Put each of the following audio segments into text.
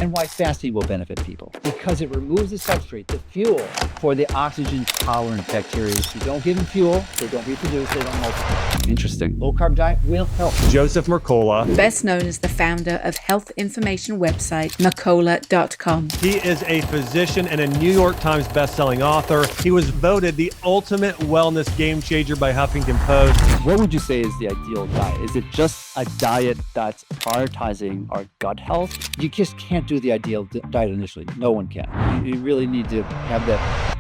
And why fasting will benefit people. Because it removes the substrate, the fuel for the oxygen-tolerant bacteria. If you don't give them fuel, they don't reproduce, they don't multiply. Interesting. Low-carb diet will help. Joseph Mercola. Best known as the founder of health information website, Mercola.com. He is a physician and a New York Times bestselling author. He was voted the ultimate wellness game changer by Huffington Post. What would you say is the ideal diet? Is it just a diet that's prioritizing our gut health? You just can't do the ideal diet initially. No one can. You really need to have that.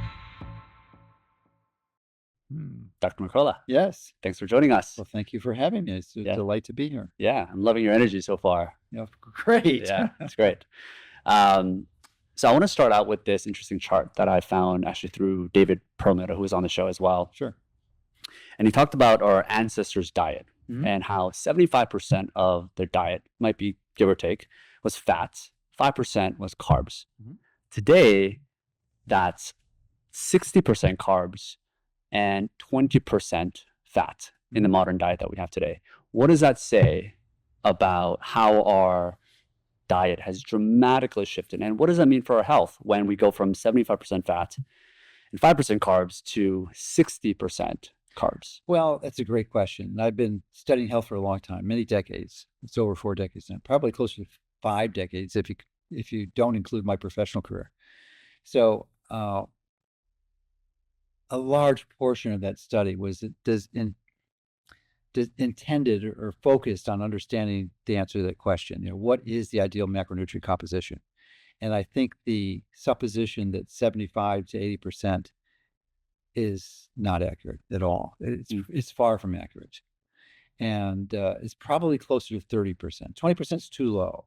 Dr. Mercola, Yes. thanks for joining us. Well, thank you for having me. It's a delight to be here. Yeah, I'm loving your energy so far. Yeah, great. Yeah, it's great. So I want to start out with this interesting chart that I found actually through David Perlmutter, who was on the show as well. Sure. And he talked about our ancestors' diet Mhm. and how 75% of their diet, might be give or take, was fats, 5% was carbs. Mhm. Today, that's 60% carbs and 20% fat in the modern diet that we have today. What does that say about how our diet has dramatically shifted? And what does that mean for our health when we go from 75% fat and 5% carbs to 60% carbs? Well, that's a great question. And I've been studying health for a long time, many decades. It's over 4 decades now, probably closer to 5 decades if you don't include my professional career. So a large portion of that study was intended or focused on understanding the answer to that question. What is the ideal macronutrient composition? And I think the supposition that 75 to 80% is not accurate at all. It's far from accurate. And it's probably closer to 30%. 20% is too low.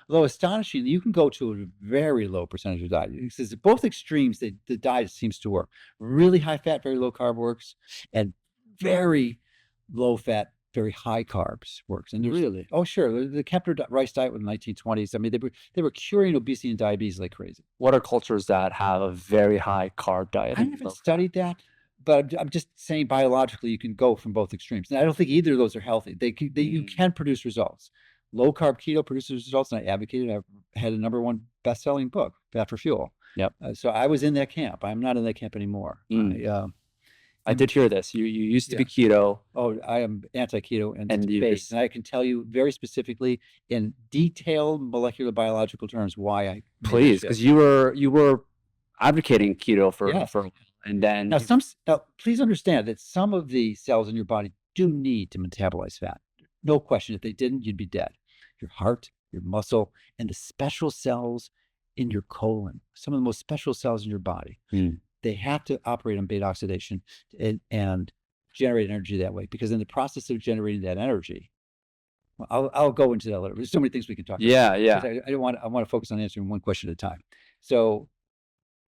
Although astonishingly, you can go to a very low percentage of diet. It says at both extremes, the diet seems to work. Really high fat, very low carb works, and very low fat, very high carbs works. And Really? Oh, sure. The Kempner rice diet in the 1920s. I mean, they were curing obesity and diabetes like crazy. What are cultures that have a very high carb diet? I haven't studied that, but I'm just saying biologically you can go from both extremes. And I don't think either of those are healthy. You can produce results. Low carb keto produces results, and I advocated. I've had a #1 best-selling book, Fat for Fuel. Yep. So I was in that camp. I'm not in that camp anymore. I did hear this. You used to be keto. I am anti-keto and you based, just- and I can tell you very specifically in detailed molecular biological terms why I made that Please, shift. because you were advocating keto for Yes. a while, and then Now, please understand that some of the cells in your body do need to metabolize fat. No question. If they didn't, you'd be dead. Your heart, your muscle, and the special cells in your colon, some of the most special cells in your body, they have to operate on beta oxidation and generate energy that way. Because in the process of generating that energy, well, I'll go into that later. There's so many things we can talk about. yeah. I want to focus on answering one question at a time. So,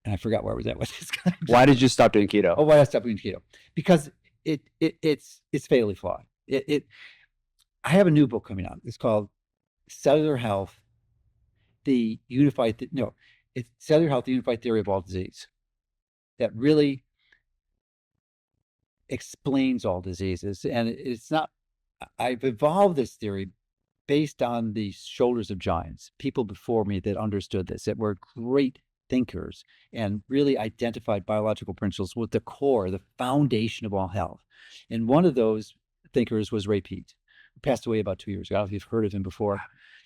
and I forgot where I was at with this guy. Why did you stop doing keto? Oh, why I stopped doing keto? Because it's fatally flawed. I have a new book coming out. It's called Cellular Health, the Unified Theory of All Disease. That really explains all diseases. And it's not, I've evolved this theory based on the shoulders of giants, people before me that understood this, that were great thinkers and really identified biological principles with the core, the foundation of all health. And one of those thinkers was Ray Peat, who passed away about 2 years ago. I don't know if you've heard of him before.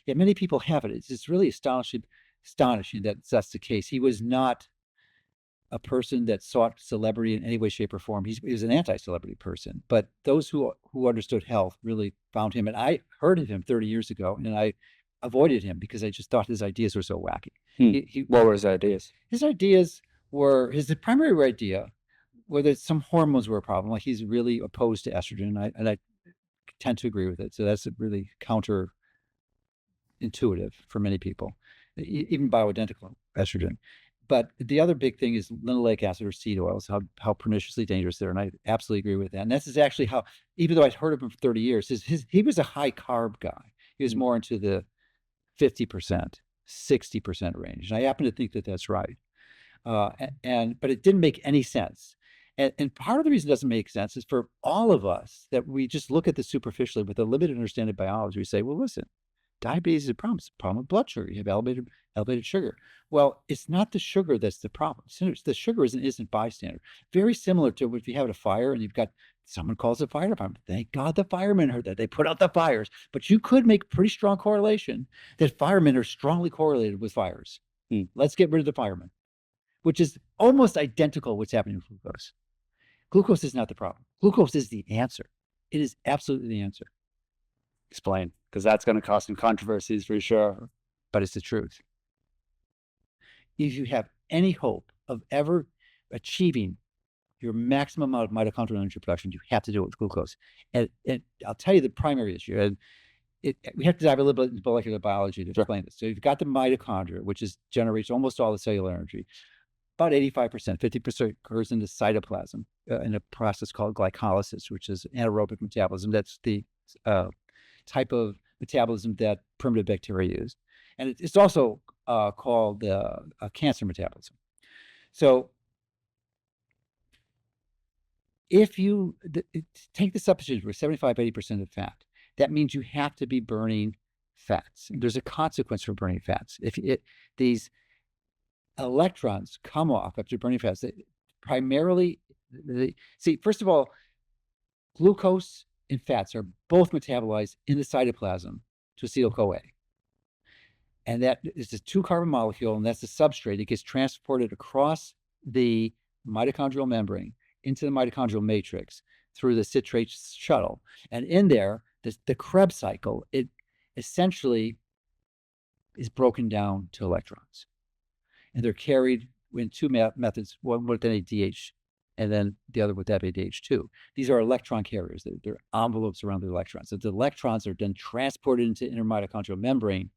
Yeah, many people haven't. It's just really astonishing that that's the case. He was not a person that sought celebrity in any way, shape, or form. He was an anti-celebrity person. But those who understood health really found him. And I heard of him 30 years ago, and I avoided him because I just thought his ideas were so wacky. What were his ideas? His ideas were, his primary idea were that some hormones were a problem. Like he's really opposed to estrogen, and I tend to agree with it. So that's really counterintuitive for many people, even bioidentical estrogen. But the other big thing is linoleic acid or seed oils, how perniciously dangerous they're. And I absolutely agree with that. And this is actually how, even though I'd heard of him for 30 years, he was a high carb guy. He was more into the 50%, 60% range. And I happen to think that that's right. But it didn't make any sense. And part of the reason it doesn't make sense is for all of us that we just look at this superficially with a limited understanding of biology. We say, well, listen, diabetes is a problem. It's a problem with blood sugar. You have elevated sugar. Well, it's not the sugar that's the problem. The sugar isn't bystander. Very similar to if you have a fire and you've got someone calls the fire department. Thank God the firemen heard that. They put out the fires. But you could make pretty strong correlation that firemen are strongly correlated with fires. Let's get rid of the firemen, which is almost identical what's happening with glucose. Glucose is not the problem. Glucose is the answer. It is absolutely the answer. Explain, because that's going to cause some controversies for sure. But it's the truth. If you have any hope of ever achieving your maximum amount of mitochondrial energy production, you have to do it with glucose. And I'll tell you the primary issue. And we have to dive a little bit into molecular biology to explain this. So you've got the mitochondria, which generates almost all the cellular energy. About 85%, 50% occurs in the cytoplasm in a process called glycolysis, which is anaerobic metabolism. That's the type of metabolism that primitive bacteria use. And it's also called cancer metabolism. So if you take the substitute for 75-80% of fat, that means you have to be burning fats. There's a consequence for burning fats. These electrons come off after burning fats. First of all, glucose and fats are both metabolized in the cytoplasm to acetyl-CoA. And that is a 2-carbon molecule, and that's the substrate. It gets transported across the mitochondrial membrane into the mitochondrial matrix through the citrate shuttle. And in there, the Krebs cycle, it essentially is broken down to electrons. And they're carried in two methods, one with NADH and then the other with FADH2. These are electron carriers. They're envelopes around the electrons. So the electrons are then transported into intermitochondrial membrane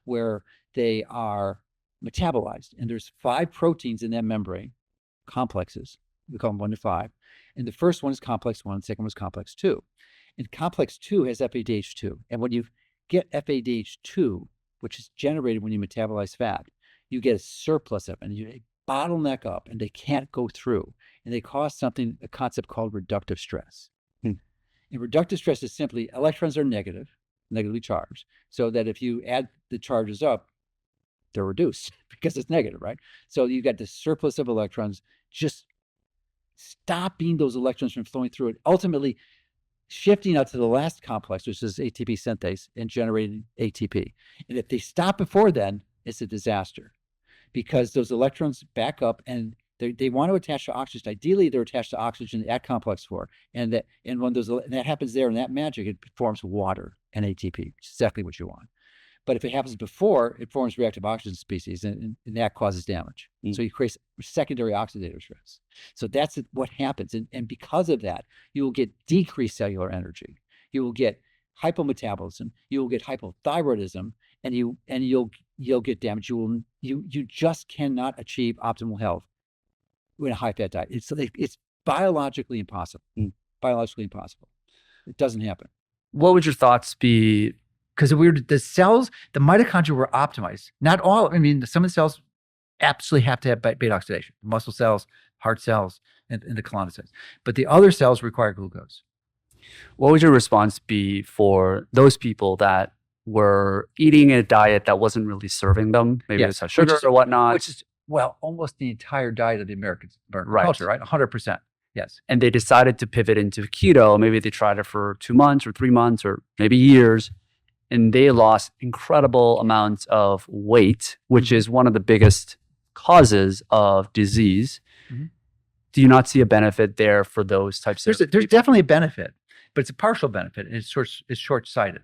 where they are metabolized. And there's 5 proteins in that membrane, complexes. We call them 1 to 5. And the first one is complex 1, the second one is complex 2. And complex 2 has FADH2. And when you get FADH2, which is generated when you metabolize fat, you get a surplus of it, and you bottleneck up, and they can't go through. And they cause a concept called reductive stress. And reductive stress is simply electrons are negatively charged, so that if you add the charges up, they're reduced because it's negative, right? So you got this surplus of electrons, just stopping those electrons from flowing through it, ultimately shifting out to the last complex, which is ATP synthase, and generating ATP. And if they stop before then, it's a disaster because those electrons back up and they want to attach to oxygen. Ideally, they're attached to oxygen at complex 4. And when that happens there in that magic, it forms water and ATP, which is exactly what you want. But if it happens before, it forms reactive oxygen species, and that causes damage. So you create secondary oxidative stress. So that's what happens. And because of that, you will get decreased cellular energy. You will get hypometabolism. You will get hypothyroidism, and you'll get damage. You just cannot achieve optimal health in a high-fat diet. It's biologically impossible. Biologically impossible. It doesn't happen. What would your thoughts be? Because the mitochondria were optimized. Not all. I mean, some of the cells absolutely have to have beta oxidation. The muscle cells, heart cells, and the colonocytes. But the other cells require glucose. What would your response be for those people that were eating a diet that wasn't really serving them? Maybe it's had sugar or whatnot. Which is, almost the entire diet of the American culture, right? 100%. Yes. And they decided to pivot into keto. Maybe they tried it for 2 months or 3 months or maybe years. And they lost incredible amounts of weight, which is one of the biggest causes of disease. Do you not see a benefit there for those types of There's definitely a benefit, but it's a partial benefit, and it's short-sighted.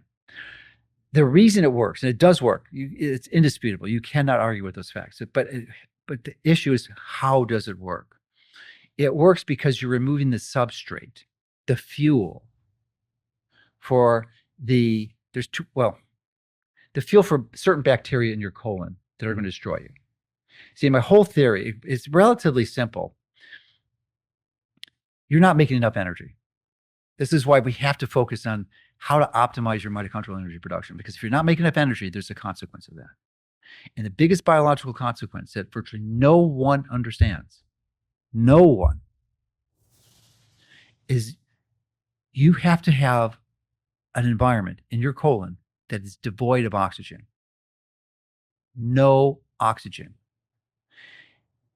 The reason it works, and it does work, it's indisputable. You cannot argue with those facts. But the issue is, how does it work? It works because you're removing the substrate, the fuel for the fuel for certain bacteria in your colon that are going to destroy you. See, my whole theory is relatively simple. You're not making enough energy. This is why we have to focus on how to optimize your mitochondrial energy production, because if you're not making enough energy, there's a consequence of that. And the biggest biological consequence that virtually no one understands, is you have to have an environment in your colon that is devoid of oxygen. No oxygen.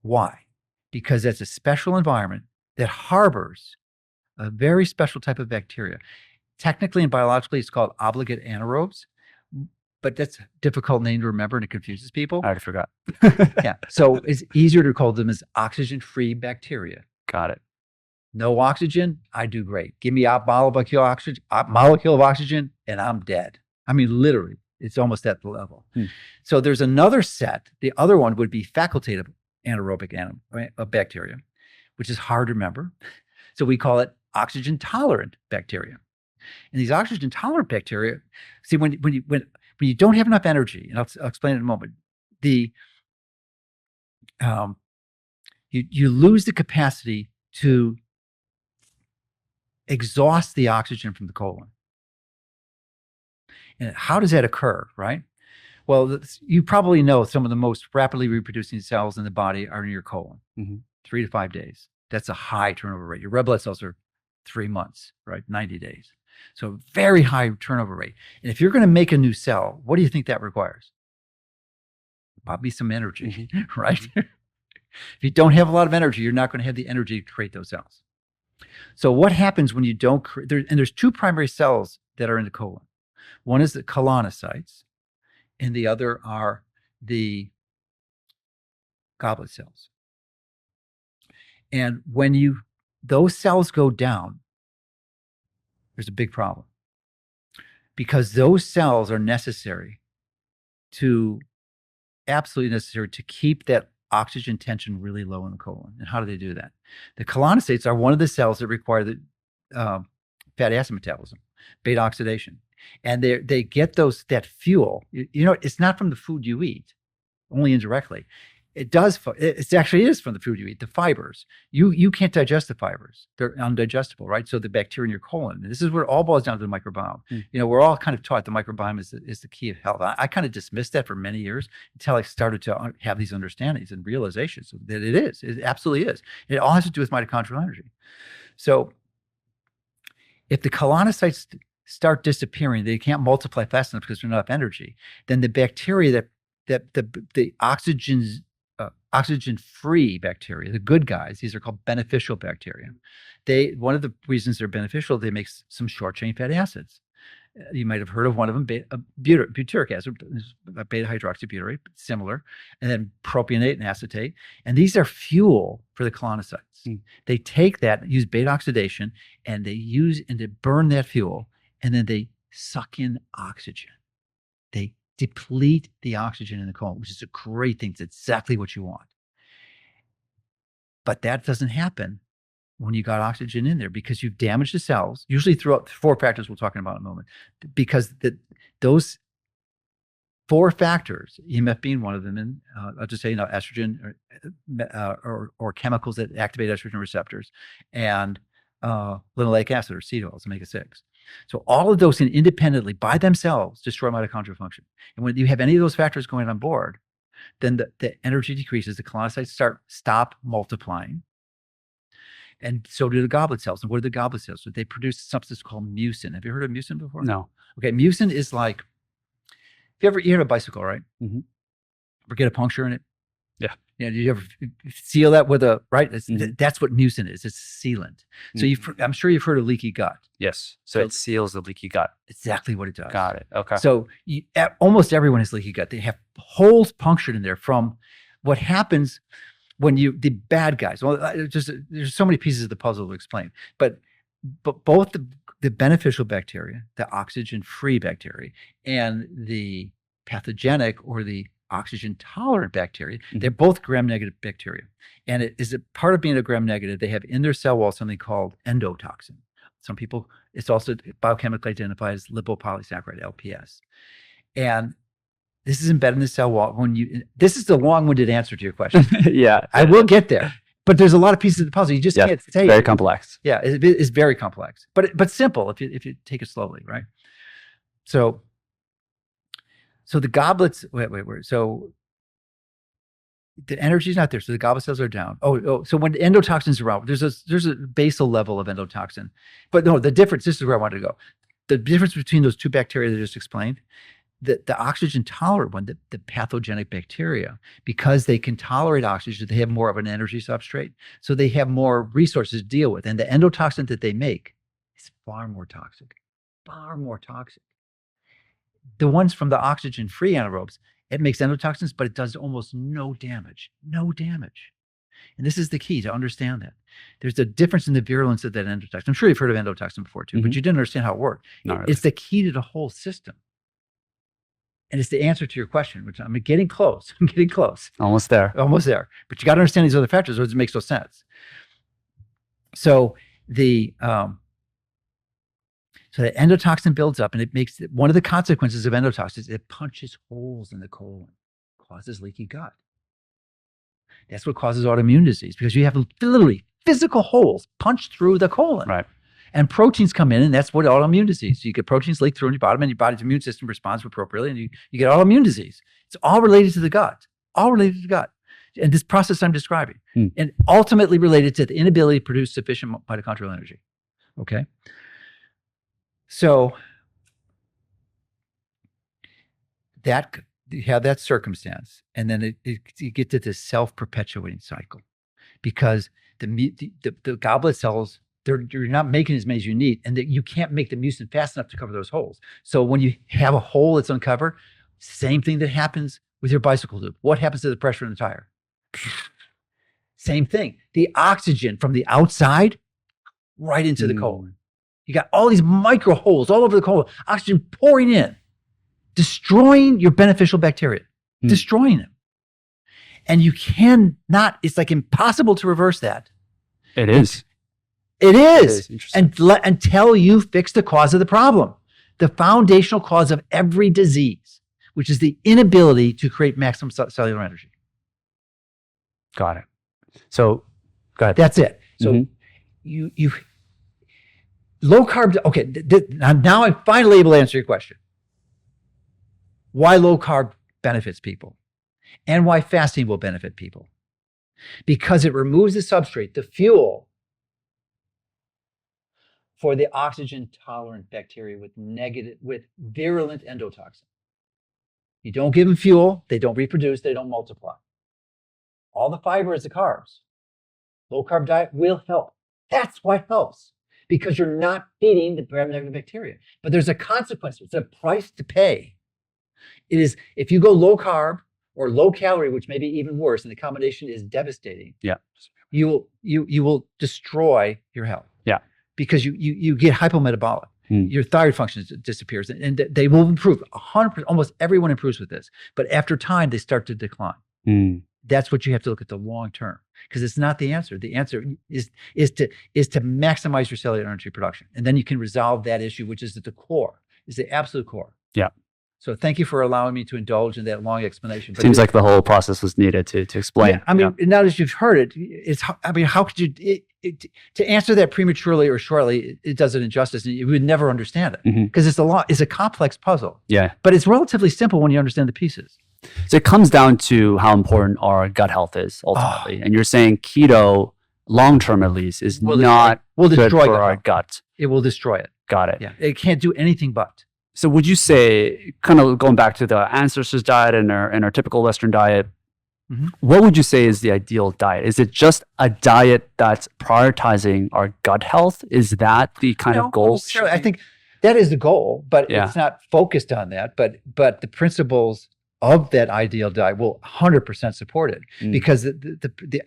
Why? Because that's a special environment that harbors a very special type of bacteria. Technically and biologically, it's called obligate anaerobes, but that's a difficult name to remember and it confuses people. I already forgot. Yeah. So it's easier to call them as oxygen-free bacteria. Got it. No oxygen, I do great. Give me a molecule of oxygen, and I'm dead. I mean, literally, it's almost at the level. So there's another set. The other one would be facultative anaerobic bacteria, which is hard to remember. So we call it oxygen-tolerant bacteria. And these oxygen-tolerant bacteria, see, when you don't have enough energy, and I'll explain it in a moment, you lose the capacity to exhaust the oxygen from the colon. And how does that occur, right? Well, you probably know some of the most rapidly reproducing cells in the body are in your colon, 3 to 5 days. That's a high turnover rate. Your red blood cells are 3 months, right? 90 days. So very high turnover rate. And if you're going to make a new cell, what do you think that requires? Probably some energy, right? If you don't have a lot of energy, you're not going to have the energy to create those cells. So what happens when you don't create, and there's 2 primary cells that are in the colon. One is the colonocytes, and the other are the goblet cells. And when those cells go down, there's a big problem, because those cells are absolutely necessary to keep that oxygen tension really low in the colon. And how do they do that? The colonocytes are one of the cells that require the fatty acid metabolism, beta oxidation. And they get that fuel. It's not from the food you eat, only indirectly. It actually is from the food you eat, the fibers. You can't digest the fibers. They're undigestible, right? So the bacteria in your colon, and this is where it all boils down to the microbiome. We're all kind of taught the microbiome is the key of health. I kind of dismissed that for many years until I started to have these understandings and realizations that it is. It absolutely is. It all has to do with mitochondrial energy. So if the colonocytes start disappearing, they can't multiply fast enough because there's not enough energy, then the bacteria that the oxygen-free bacteria, the good guys, these are called beneficial bacteria. One of the reasons they're beneficial, they make some short-chain fatty acids. You might have heard of one of them, butyric acid, beta-hydroxybutyrate, similar, and then propionate and acetate. And these are fuel for the colonocytes. They take that, use beta oxidation, and they burn that fuel, and then they suck in oxygen. They deplete the oxygen in the colon, which is a great thing. It's exactly what you want. But that doesn't happen when you got oxygen in there, because you've damaged the cells, usually throughout 4 factors we'll talk about in a moment, because those 4 factors, EMF being one of them, and I'll just say, estrogen or chemicals that activate estrogen receptors, and linoleic acid or cetols, omega-6. So all of those can independently, by themselves, destroy mitochondrial function. And when you have any of those factors going on board, then the energy decreases, the colonocytes stop multiplying, and so do the goblet cells. And what are the goblet cells? So they produce something called mucin. Have you heard of mucin before? No. Okay, mucin is like, you had a bicycle, right? Ever get a puncture in it? Yeah. Yeah. Did you ever seal that with right? That's what mucin is. It's a sealant. So I'm sure you've heard of leaky gut. Yes. So it seals the leaky gut. Exactly what it does. Got it. Okay. So almost everyone has leaky gut. They have holes punctured in there from what happens when the bad guys. Well, there's so many pieces of the puzzle to explain, but both the beneficial bacteria, the oxygen-free bacteria, and the pathogenic or the oxygen-tolerant bacteria, they're both gram-negative bacteria. And it is a part of being a gram-negative, they have in their cell wall something called endotoxin. Some people, it's also biochemically identified as lipopolysaccharide, LPS. And this is embedded in the cell wall. This is the long-winded answer to your question. Yeah. I will get there. But there's a lot of pieces of the puzzle. You just can't say very complex. Yeah, it's very complex, but simple if you take it slowly, right? So the goblets. Wait. So the energy is not there. So the goblet cells are down. So when the endotoxins are out, there's a basal level of endotoxin, but no, the difference. This is where I wanted to go. the difference between those two bacteria that I just explained, the oxygen tolerant one, the pathogenic bacteria, because they can tolerate oxygen, they have more of an energy substrate. So they have more resources to deal with. And the endotoxin that they make is far more toxic, far more toxic. The ones from the oxygen-free anaerobes, it makes endotoxins, but it does almost no damage, no damage. And this is the key to understand that. There's a difference in the virulence of that endotoxin. I'm sure you've heard of endotoxin before too, but you didn't understand how it worked. Not really. It's the key to the whole system. And it's the answer to your question, which I'm getting close. I'm getting close. Almost there. Almost there. But you got to understand these other factors, or it makes no sense. So the endotoxin builds up, and it makes one of the consequences of endotoxins, it punches holes in the colon, causes leaky gut. That's what causes autoimmune disease, because you have literally physical holes punched through the colon. Right. And proteins come in, and that's what autoimmune disease. So you get proteins leak through in your body, and your body's immune system responds appropriately, and you get autoimmune disease. It's all related to the gut, all related to the gut. And this process I'm describing, and ultimately related to the inability to produce sufficient mitochondrial energy. Okay. So that you have that circumstance, and then you get to this self-perpetuating cycle, because the goblet cells, you're not making as many as you need, and that you can't make the mucin fast enough to cover those holes. So when you have a hole that's uncovered, same thing that happens with your bicycle loop. What happens to the pressure in the tire? Same thing. The oxygen from the outside right into the colon. You got all these micro holes all over the colon, oxygen pouring in, destroying your beneficial bacteria, destroying them. And you cannot, it's like impossible to reverse that. It is. It is. Interesting. Until you fix the cause of the problem, the foundational cause of every disease, which is the inability to create maximum cellular energy. Got it. So, go ahead. That's it. So you low carb. Okay, now I'm finally able to answer your question. Why low carb benefits people, and why fasting will benefit people? Because it removes the substrate, the fuel, for the oxygen tolerant bacteria with virulent endotoxin. You don't give them fuel, they don't reproduce, they don't multiply. All the fiber is the carbs. Low carb diet will help. That's why it helps, because you're not feeding the gram-negative bacteria. But there's a consequence. It's a price to pay. It is, if you go low carb or low calorie, which may be even worse, and the combination is devastating. Yeah. You will destroy your health. Yeah. Because you get hypometabolic. Your thyroid function disappears, and they will improve. 100%, almost everyone improves with this. But after time, they start to decline. That's what you have to look at the long term, because it's not the answer. The answer is to maximize your cellular energy production, and then you can resolve that issue, which is at the core, is the absolute core. Yeah. So thank you for allowing me to indulge in that long explanation. But Seems like the whole process was needed to explain. Yeah, I mean, now that you've heard it, how could you to answer that prematurely or shortly? It does it injustice, and you would never understand it, because it's a complex puzzle. Yeah. But it's relatively simple when you understand the pieces. So it comes down to how important our gut health is ultimately. And you're saying keto, long term at least, is not good for our gut. It will destroy it. Got it. Yeah, it can't do anything but. So would you say, kind of going back to the Ancestors diet and our typical Western diet, what would you say is the ideal diet? Is it just a diet that's prioritizing our gut health? Is that the kind of goal? Sure. I think that is the goal, but it's not focused on that. But the principles of that ideal diet will 100% support it, because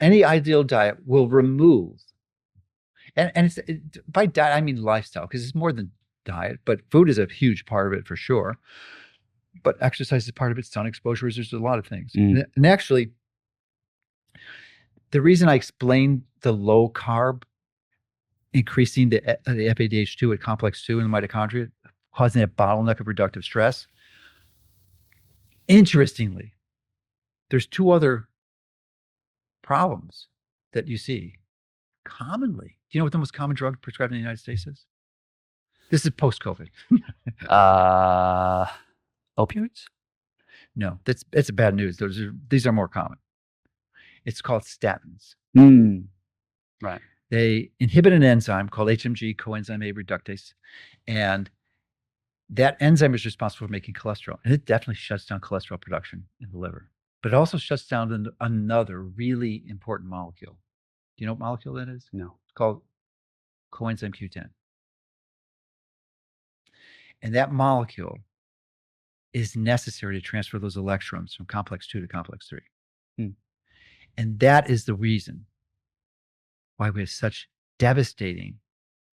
any ideal diet will remove, and by diet I mean lifestyle, because it's more than diet, but food is a huge part of it for sure. But exercise is part of it, sun exposure, there's a lot of things. And actually, the reason I explained the low carb increasing the FADH2 at complex 2 in the mitochondria, causing a bottleneck of reductive stress, interestingly, there's two other problems that you see commonly. Do you know what the most common drug prescribed in the United States is? This is post-COVID. Opioids? No, that's bad news. These are more common. It's called statins. Right. They inhibit an enzyme called HMG coenzyme A reductase, and that enzyme is responsible for making cholesterol, and it definitely shuts down cholesterol production in the liver. But it also shuts down another really important molecule. Do you know what molecule that is? No. It's called coenzyme Q10. And that molecule is necessary to transfer those electrons from complex 2 to complex 3. And that is the reason why we have such devastating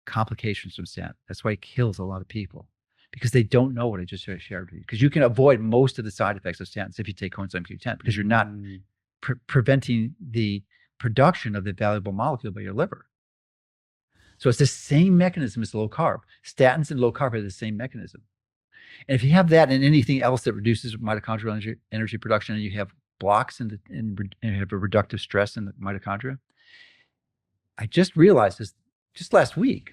complications from statin. That's why it kills a lot of people, because they don't know what I just shared with you. Because you can avoid most of the side effects of statins if you take coenzyme Q10, because you're not preventing the production of the valuable molecule by your liver. So it's the same mechanism as low carb. Statins and low carb are the same mechanism. And if you have that and anything else that reduces mitochondrial energy production, and you have blocks and you have a reductive stress in the mitochondria, I just realized this just last week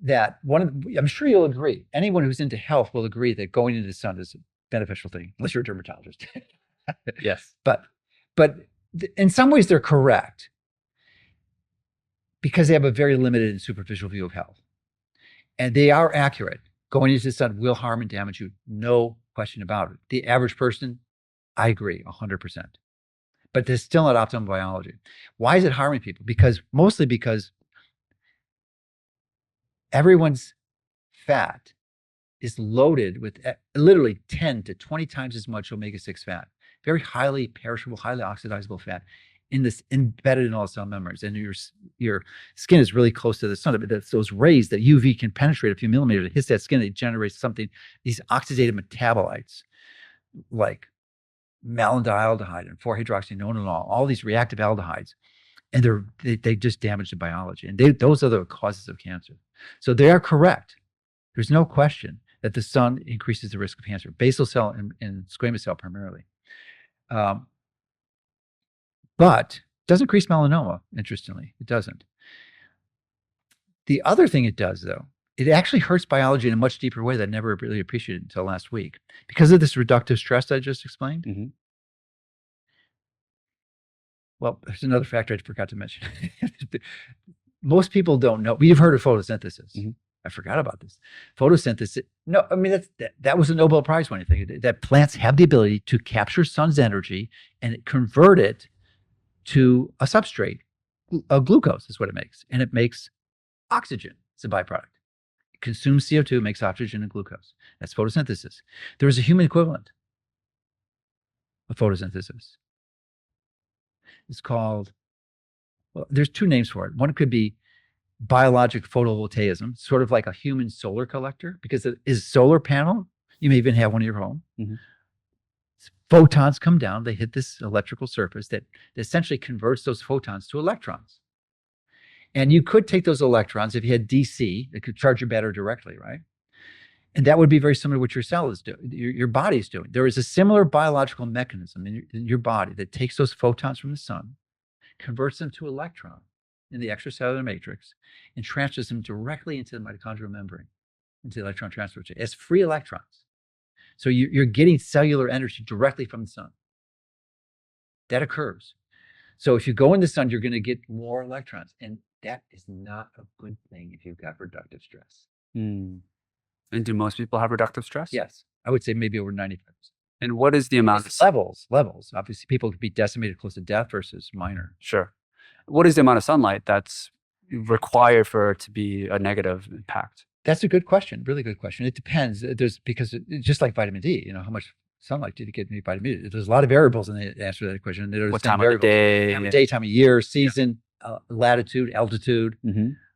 that I'm sure you'll agree, anyone who's into health will agree that going into the sun is a beneficial thing, unless you're a dermatologist. Yes. But in some ways they're correct, because they have a very limited and superficial view of health. And they are accurate. Going into the sun will harm and damage you, no question about it. The average person, I agree, 100%. But there's still not optimal biology. Why is it harming people? Mostly because everyone's fat is loaded with literally 10 to 20 times as much omega-6 fat, very highly perishable, highly oxidizable fat embedded in all cell membranes. And your skin is really close to the sun. That's those rays that UV can penetrate a few millimeters. It hits that skin, it generates these oxidative metabolites like malondialdehyde and 4-hydroxynonenal, all these reactive aldehydes. And they just damage the biology. And those are the causes of cancer. So they are correct. There's no question that the sun increases the risk of cancer, basal cell and squamous cell primarily. But it doesn't increase melanoma, interestingly. It doesn't. The other thing it does, though, it actually hurts biology in a much deeper way that I never really appreciated until last week. Because of this reductive stress that I just explained. Mm-hmm. Well, there's another factor I forgot to mention. Most people don't know. We've heard of photosynthesis. Mm-hmm. I forgot about this. Photosynthesis. No, I mean, that was a Nobel Prize winning thing. That plants have the ability to capture sun's energy and convert it to a substrate. Glucose is what it makes. And it makes oxygen. It's a byproduct. It consumes CO2, makes oxygen and glucose. That's photosynthesis. There is a human equivalent of photosynthesis. It's called, well, there's two names for it. One could be biologic photovoltaism, sort of like a human solar collector, because it is a solar panel. You may even have one at your home. Mm-hmm. Photons come down, they hit this electrical surface that essentially converts those photons to electrons. And you could take those electrons, if you had DC, it could charge your battery directly, right? And that would be very similar to what your cell is doing, your body is doing. There is a similar biological mechanism in your body that takes those photons from the sun, converts them to electrons in the extracellular matrix, and transfers them directly into the mitochondrial membrane, into the electron transfer chain as free electrons. So you're getting cellular energy directly from the sun. That occurs. So if you go in the sun, you're going to get more electrons. And that is not a good thing if you've got reductive stress. And do most people have reductive stress? Yes. I would say maybe over 95%. And what is the amount of levels? Obviously, people could be decimated close to death versus minor. Sure. What is the amount of sunlight that's required for it to be a negative impact? That's a good question. Really good question. It depends. Because just like vitamin D, how much sunlight did you get in vitamin D? There's a lot of variables in the answer to that question. There's what time of the day? Time of day, time of year, season, latitude, altitude,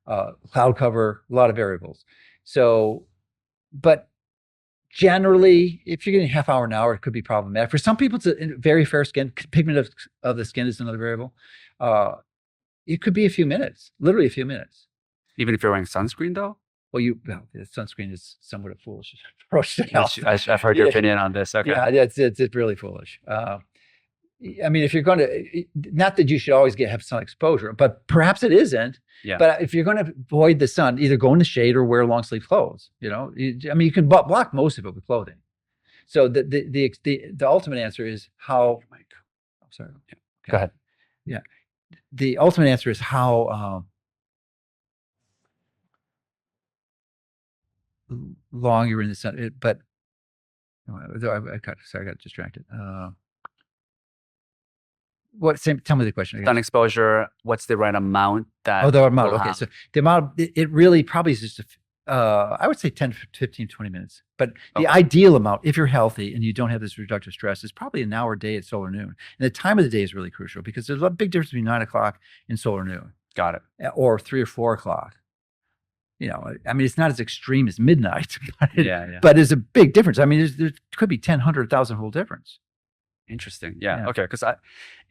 cloud cover, a lot of variables. So, but generally, if you're getting half hour an hour, it could be problematic. For some people, it's a very fair skin. Pigment of the skin is another variable. It could be a few minutes, literally a few minutes. Even if you're wearing sunscreen, though? Well, sunscreen is somewhat a foolish approach to health. I've heard your opinion on this. Okay. Yeah, it's really foolish. I mean, if you're going to, not that you should always have sun exposure, but perhaps it isn't. Yeah. But if you're going to avoid the sun, either go in the shade or wear long sleeve clothes. You can block most of it with clothing. So the ultimate answer is how. I'm sorry. Yeah. Okay. Go ahead. Yeah. The ultimate answer is how long you're in the sun. But I got distracted. Tell me the question again. Sun exposure, what's the right amount that The amount. we'll Okay, have? so the amount, it really probably is just I would say 10, 15, 20 minutes. But the ideal amount, if you're healthy and you don't have this reductive stress, is probably an hour a day at solar noon. And the time of the day is really crucial because there's a big difference between 9 o'clock and solar noon. Got it. Or 3 or 4 o'clock. I mean, it's not as extreme as midnight, but there's a big difference. I mean, there could be 10, 100,000-fold difference. Interesting. Yeah. Okay. Because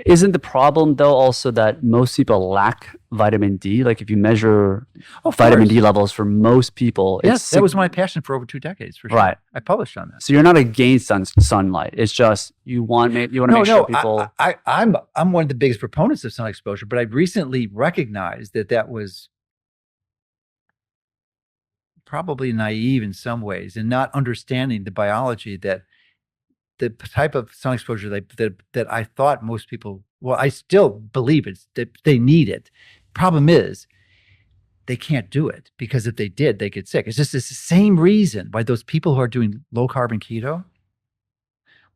isn't the problem though also that most people lack vitamin D? Like if you measure vitamin D levels for most people, yes, that was my passion for over 2 decades. For sure. Right. I published on that. So you're not against sunlight. It's just you want to make sure people. I'm one of the biggest proponents of sun exposure, but I've recently recognized that was probably naive in some ways and not understanding the biology that the type of sun exposure that I thought most people, well, I still believe that they need it. Problem is, they can't do it because if they did, they get sick. It's the same reason why those people who are doing low carb and keto,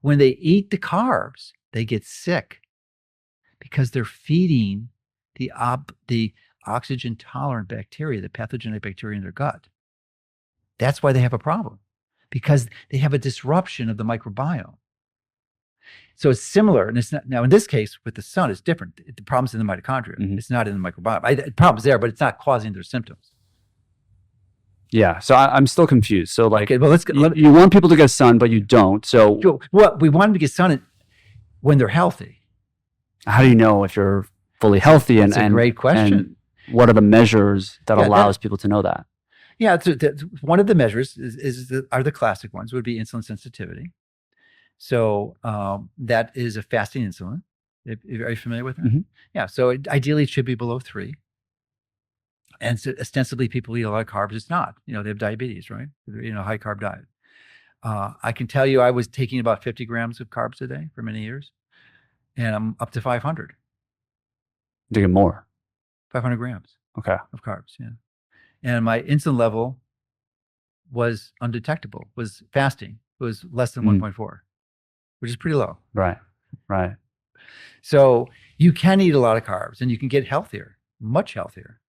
when they eat the carbs, they get sick because they're feeding the oxygen tolerant bacteria, the pathogenic bacteria in their gut. That's why they have a problem, because they have a disruption of the microbiome. So it's similar, and it's not, now in this case with the sun, it's different. The problem's in the mitochondria. Mm-hmm. It's not in the microbiome. The problem's there, but it's not causing their symptoms. Yeah, so I'm still confused. So like, okay, well, you want people to get sun, but you don't. So well, we want them to get sun when they're healthy. How do you know if you're fully healthy? That's a great question. And what are the measures that allows people to know that? Yeah, one of the measures are the classic ones would be insulin sensitivity. So that is a fasting insulin. Are you familiar with that? Mm-hmm. Yeah. So ideally, it should be below 3. And so ostensibly, people eat a lot of carbs. It's not. They have diabetes, right? High carb diet. I can tell you, I was taking about 50 grams of carbs a day for many years, and I'm up to 500. Taking more. 500 grams. Okay. Of carbs. Yeah. And my insulin level was undetectable. Was fasting. It was less than 1.4. Which is pretty low. Right. So you can eat a lot of carbs and you can get healthier, much healthier,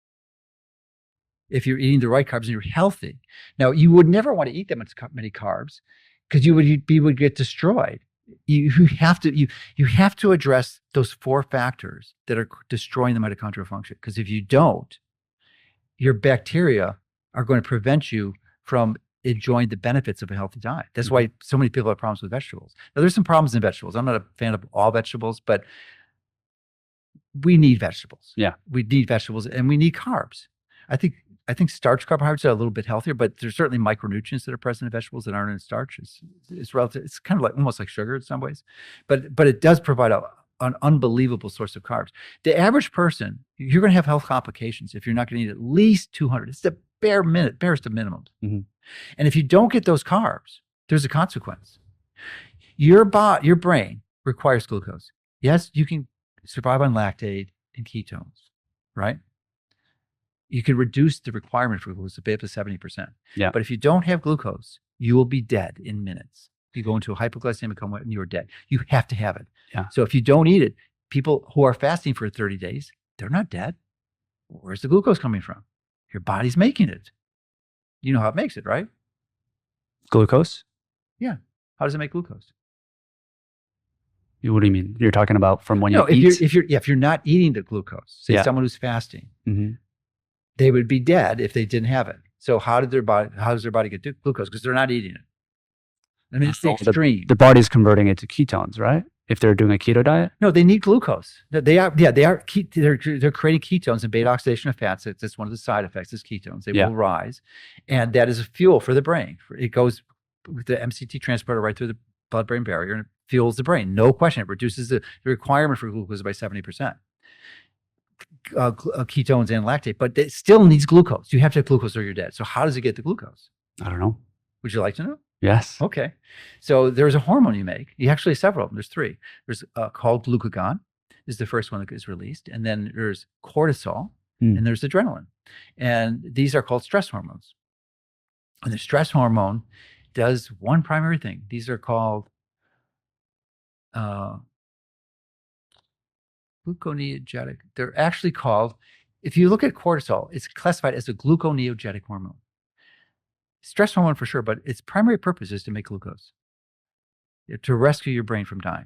if you're eating the right carbs and you're healthy. Now, you would never want to eat that many carbs because you would get destroyed. You have to address those 4 factors that are destroying the mitochondrial function, because if you don't, your bacteria are going to prevent you from enjoying the benefits of a healthy diet. That's why so many people have problems with vegetables. Now, there's some problems in vegetables. I'm not a fan of all vegetables, but we need vegetables. Yeah. We need vegetables and we need carbs. I think starch carbohydrates are a little bit healthier, but there's certainly micronutrients that are present in vegetables that aren't in starch. It's relative. It's kind of like almost like sugar in some ways, but it does provide an unbelievable source of carbs. The average person, you're going to have health complications if you're not going to eat at least 200. It's the barest of minimums. Mm-hmm. And if you don't get those carbs, there's a consequence. Your brain requires glucose. Yes, you can survive on lactate and ketones, right? You can reduce the requirement for glucose to up to 70%. Yeah. But if you don't have glucose, you will be dead in minutes. You go into a hypoglycemic coma and you're dead. You have to have it. Yeah. So if you don't eat it, people who are fasting for 30 days, they're not dead. Where's the glucose coming from? Your body's making it. You know how it makes it, right? Glucose? Yeah. How does it make glucose? What do you mean? You're talking about from when you eat? If you're not eating the glucose, say someone who's fasting, they would be dead if they didn't have it. So how does their body get glucose? Because they're not eating it. I mean, it's the extreme. The body's converting it to ketones, right? If they're doing a keto diet? No, they need glucose. They're creating ketones and beta oxidation of fats. That's one of the side effects is ketones. They will rise. And that is a fuel for the brain. It goes with the MCT transporter right through the blood-brain barrier and it fuels the brain. No question. It reduces the requirement for glucose by 70%. Ketones and lactate, but it still needs glucose. You have to have glucose or you're dead. So how does it get the glucose? I don't know. Would you like to know? Yes. Okay. So there's a hormone you make. You actually have several of them. There's 3. There's called glucagon is the first one that is released. And then there's cortisol and there's adrenaline. And these are called stress hormones. And the stress hormone does one primary thing. These are called gluconeogenic. They're actually called, if you look at cortisol, it's classified as a gluconeogenic hormone. Stress hormone for sure, but its primary purpose is to make glucose, to rescue your brain from dying.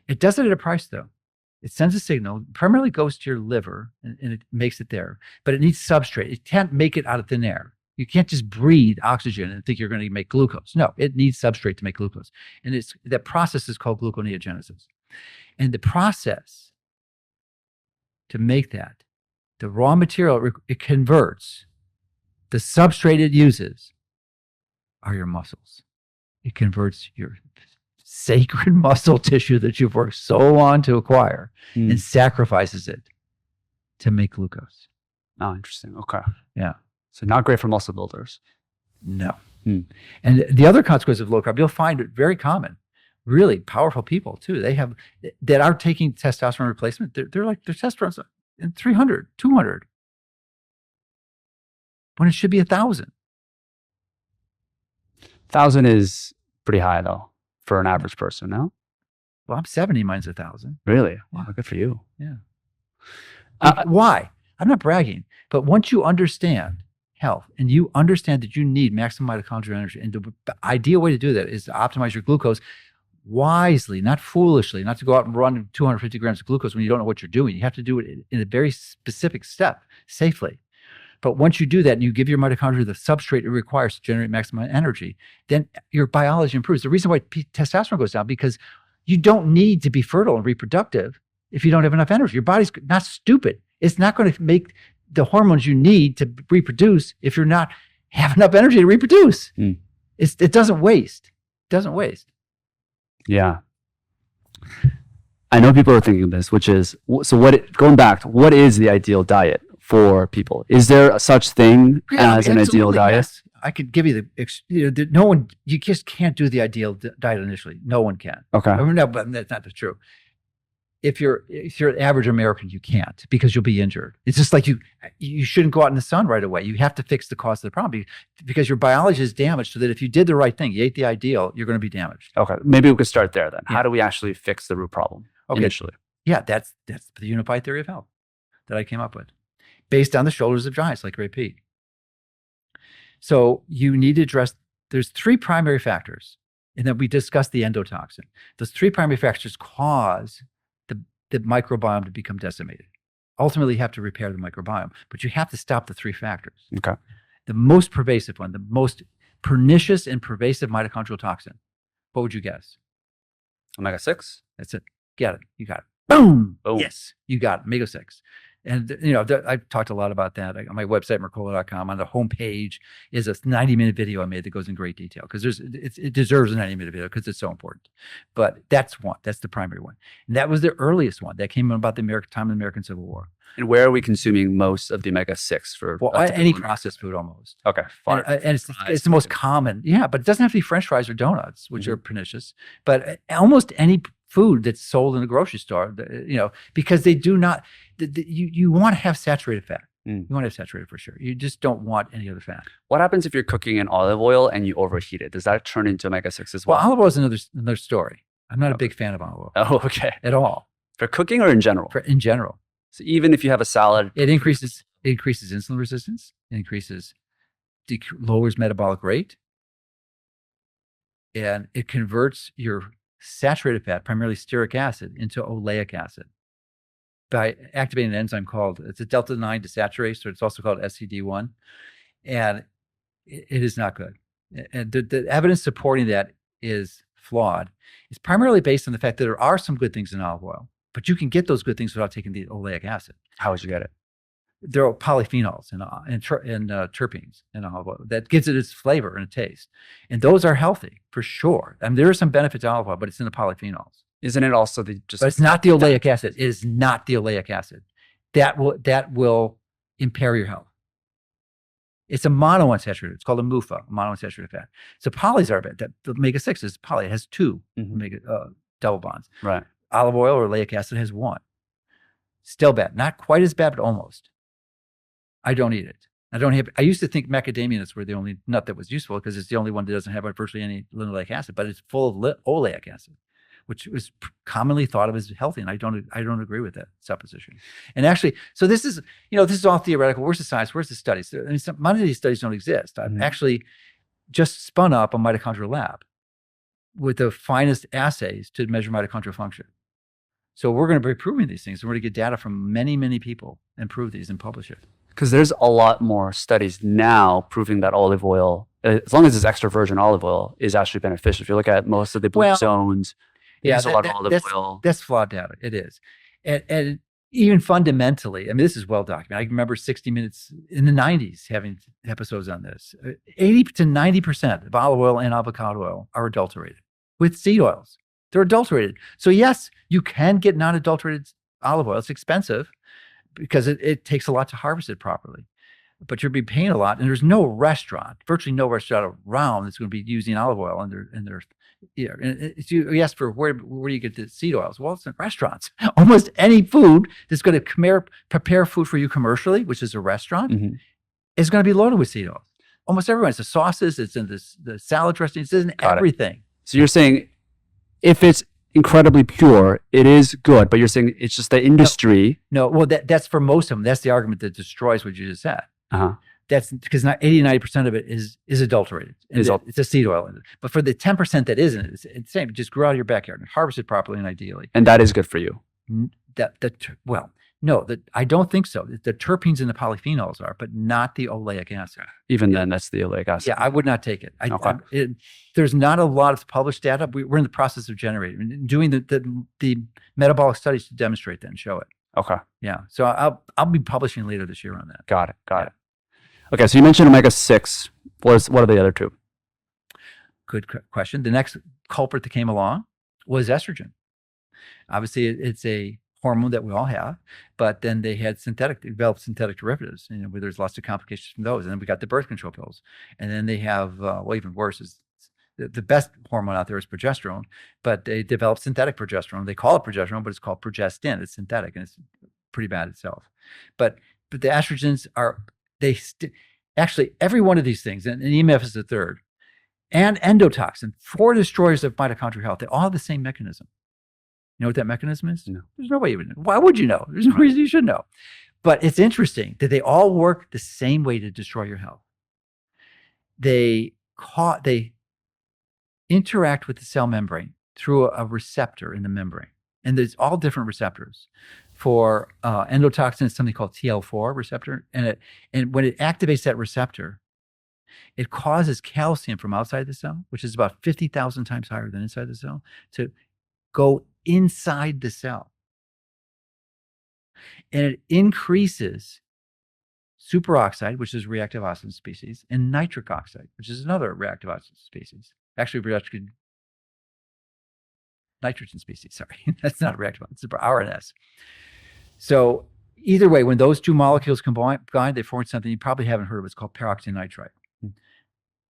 It does it at a price, though. It sends a signal, primarily goes to your liver, and it makes it there, but it needs substrate. It can't make it out of thin air. You can't just breathe oxygen and think you're going to make glucose. No, it needs substrate to make glucose. And that process is called gluconeogenesis. And the process to make that, the raw material it converts, the substrate it uses are your muscles. It converts your sacred muscle tissue that you've worked so long to acquire and sacrifices it to make glucose. Oh, interesting. Okay. Yeah. So not great for muscle builders. No. And the other consequence of low carb, you'll find it very common. Really powerful people too. They have that are taking testosterone replacement. They're like their testosterone's in 300, 200, when it should be 1,000. 1,000 is pretty high though for an average person. No. Well, I'm 70. Mine's 1,000. Really? Wow. Good for you. Yeah. Why? I'm not bragging, but once you understand health and you understand that you need maximum mitochondrial energy, and the ideal way to do that is to optimize your glucose wisely, not foolishly, not to go out and run 250 grams of glucose when you don't know what you're doing. You have to do it in a very specific step, safely. But once you do that and you give your mitochondria the substrate it requires to generate maximum energy, then your biology improves. The reason why testosterone goes down, because you don't need to be fertile and reproductive if you don't have enough energy. Your body's not stupid. It's not going to make the hormones you need to reproduce if you're not have enough energy to reproduce. It doesn't waste. It doesn't waste. Yeah. I know people are thinking this, which is, so going back to what is the ideal diet for people? Is there a such thing as an ideal diet? Yes. I could give you no one, you just can't do the ideal diet initially. No one can. Okay. No, but that's not true. If you're an average American, you can't, because you'll be injured. It's just like you shouldn't go out in the sun right away. You have to fix the cause of the problem, because your biology is damaged, so that if you did the right thing, you ate the ideal, you're going to be damaged. Okay. Maybe we could start there then. Yeah. How do we actually fix the root problem initially? Yeah, that's the unified theory of health that I came up with, based on the shoulders of giants like Ray Peat. So you need to address, there's 3 primary factors, and then we discussed the endotoxin. Those 3 primary factors cause the microbiome to become decimated. Ultimately, you have to repair the microbiome, but you have to stop the 3 factors. Okay. The most pervasive one, the most pernicious and pervasive mitochondrial toxin, what would you guess? Omega-6? That's it. Get it. You got it. Boom. Boom. Yes, you got it. Omega-6. And I've talked a lot about that on my website, Mercola.com. On the homepage is a 90-minute video I made that goes in great detail, because it deserves a 90-minute video because it's so important. But that's one. That's the primary one. And that was the earliest one that came about the time of the American Civil War. And where are we consuming most of the omega-6 for? Well, any processed food almost. Okay. And it's the most common. Yeah, but it doesn't have to be French fries or donuts, which are pernicious. But almost any food that's sold in a grocery store, because they do not, you want to have saturated fat. You want to have saturated for sure. You just don't want any other fat. What happens if you're cooking in olive oil and you overheat it? Does that turn into omega-6 as well? Well, olive oil is another story. I'm not a big fan of olive oil. Oh, okay. At all. For cooking or in general? In general. So even if you have a salad, it increases insulin resistance. It lowers metabolic rate, and it converts your saturated fat, primarily stearic acid, into oleic acid by activating an enzyme it's a delta 9 desaturase, or it's also called SCD1, and it is not good. And the evidence supporting that is flawed. It's primarily based on the fact that there are some good things in olive oil, but you can get those good things without taking the oleic acid. How would you get it? There are polyphenols and terpenes in olive oil that gives it its flavor and taste. And those are healthy for sure. I mean, there is some benefit to olive oil, but it's in the polyphenols. Isn't it also but it's not the oleic acid. It is not the oleic acid. That will impair your health. It's a monounsaturated. It's called a MUFA, monounsaturated fat. So polys are bad. The omega-6 is poly. It has 2 double bonds. Right. Olive oil or oleic acid has 1. Still bad. Not quite as bad, but almost. I don't eat it. I used to think macadamia nuts were the only nut that was useful because it's the only one that doesn't have virtually any linoleic acid, but it's full of oleic acid, which was commonly thought of as healthy. And I don't agree with that supposition. And actually, so this is all theoretical. Where's the science? Where's the studies? I mean, none of these studies don't exist. I've actually just spun up a mitochondrial lab with the finest assays to measure mitochondrial function. So we're going to be proving these things. And we're going to get data from many, many people and prove these and publish it. Because there's a lot more studies now proving that olive oil, as long as it's extra virgin olive oil, is actually beneficial. If you look at most of the blue zones, there's a lot of olive oil. That's flawed data. It is. And even fundamentally, I mean, this is well documented. I remember 60 Minutes in the 90s having episodes on this. 80 to 90% of olive oil and avocado oil are adulterated with seed oils. They're adulterated. So yes, you can get non-adulterated olive oil. It's expensive because it takes a lot to harvest it properly. But you'll be paying a lot, and there's no restaurant, virtually no restaurant around that's going to be using olive oil in their And you ask for where do you get the seed oils? Well, it's in restaurants. Almost any food that's going to prepare food for you commercially, which is a restaurant, is going to be loaded with seed oils. Almost everyone. It's the sauces, it's in the salad dressings, it's in everything. So you're saying if it's incredibly pure, it is good, but you're saying it's just the industry. No, well, that's for most of them. That's the argument that destroys what you just said. That's because 80-90% of it is adulterated. It's a seed oil in it. But for the 10% that isn't, it's the same. Just grow out of your backyard and harvest it properly and ideally. And that is good for you. No, I don't think so. The terpenes and the polyphenols are, but not the oleic acid. Even then, that's the oleic acid. Yeah, I would not take it. There's not a lot of published data. We're in the process of generating, doing the metabolic studies to demonstrate that and show it. Okay. Yeah. So I'll be publishing later this year on that. Got it. Okay, so you mentioned omega-6. What are the other two? Good question. The next culprit that came along was estrogen. Obviously, it's a hormone that we all have, but then they had developed synthetic derivatives, where there's lots of complications from those. And then we got the birth control pills. And then they have, even worse is the best hormone out there is progesterone, but they developed synthetic progesterone. They call it progesterone, but it's called progestin. It's synthetic and it's pretty bad itself. But the estrogens are, actually every one of these things, and EMF is the third, and endotoxin, 4 destroyers of mitochondrial health, they all have the same mechanism. You know what that mechanism is? No. There's no way you would know. Why would you know? There's no reason you should know. But it's interesting that they all work the same way to destroy your health. They interact with the cell membrane through a receptor in the membrane. And there's all different receptors. For endotoxin, it's something called TL4 receptor. And when it activates that receptor, it causes calcium from outside the cell, which is about 50,000 times higher than inside the cell, to go inside the cell. And it increases superoxide, which is a reactive oxygen species, and nitric oxide, which is another reactive oxygen species. Actually, nitrogen species, sorry. That's not a reactive oxygen, it's RNS. So either way, when those two molecules combine, they form something you probably haven't heard of. It's called peroxynitrite.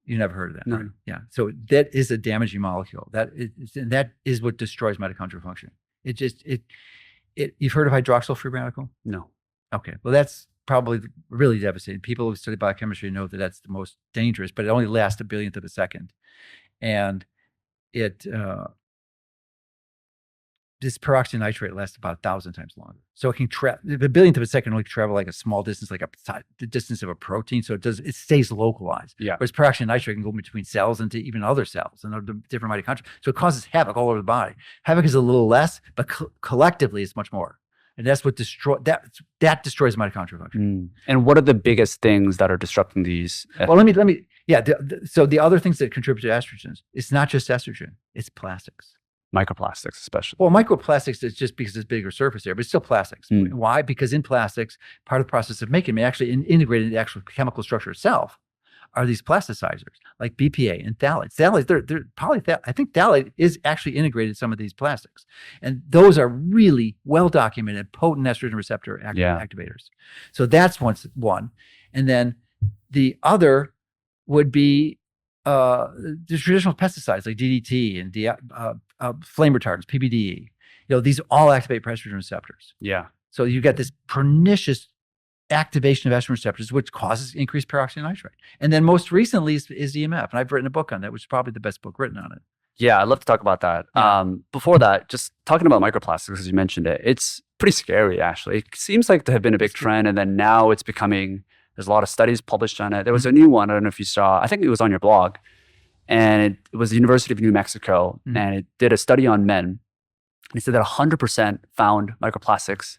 You never heard of that, right? Yeah. So that is a damaging molecule. That is what destroys mitochondrial function. You've heard of hydroxyl free radical? No. Okay. Well, that's probably really devastating. People who study biochemistry know that that's the most dangerous, but it only lasts a billionth of a second. And this peroxynitrate lasts about 1,000 times longer. So it can a billionth of a second only travel like a small distance, like the distance of a protein. So it stays localized. Yeah. Whereas peroxynitrate can go between cells into even other cells and other different mitochondria. So it causes havoc all over the body. Havoc is a little less, but collectively it's much more. And that's what destroys mitochondrial function. And what are the biggest things that are disrupting these? Well, let me. Yeah. So the other things that contribute to estrogens, it's not just estrogen, it's plastics. Microplastics, especially. Well, microplastics is just because it's bigger surface area, but it's still plastics. Why? Because in plastics, part of the process of making them, actually integrated in the actual chemical structure itself, are these plasticizers like BPA and phthalates. Phthalates, I think phthalate is actually integrated in some of these plastics. And those are really well documented, potent estrogen receptor activators. So that's one. And then the other would be the traditional pesticides like DDT and flame retardants, PBDE. These all activate estrogen receptors. Yeah. So you get this pernicious activation of estrogen receptors, which causes increased peroxynitrite. And then most recently is EMF. And I've written a book on that, which is probably the best book written on it. Yeah, I'd love to talk about that. Yeah. Before that, just talking about microplastics, as you mentioned it, it's pretty scary, actually. It seems like there have been a big trend, and then now it's becoming, there's a lot of studies published on it. There was a new one, I don't know if you saw, I think it was on your blog, and it was the University of New Mexico, and it did a study on men. And it said that 100% found microplastics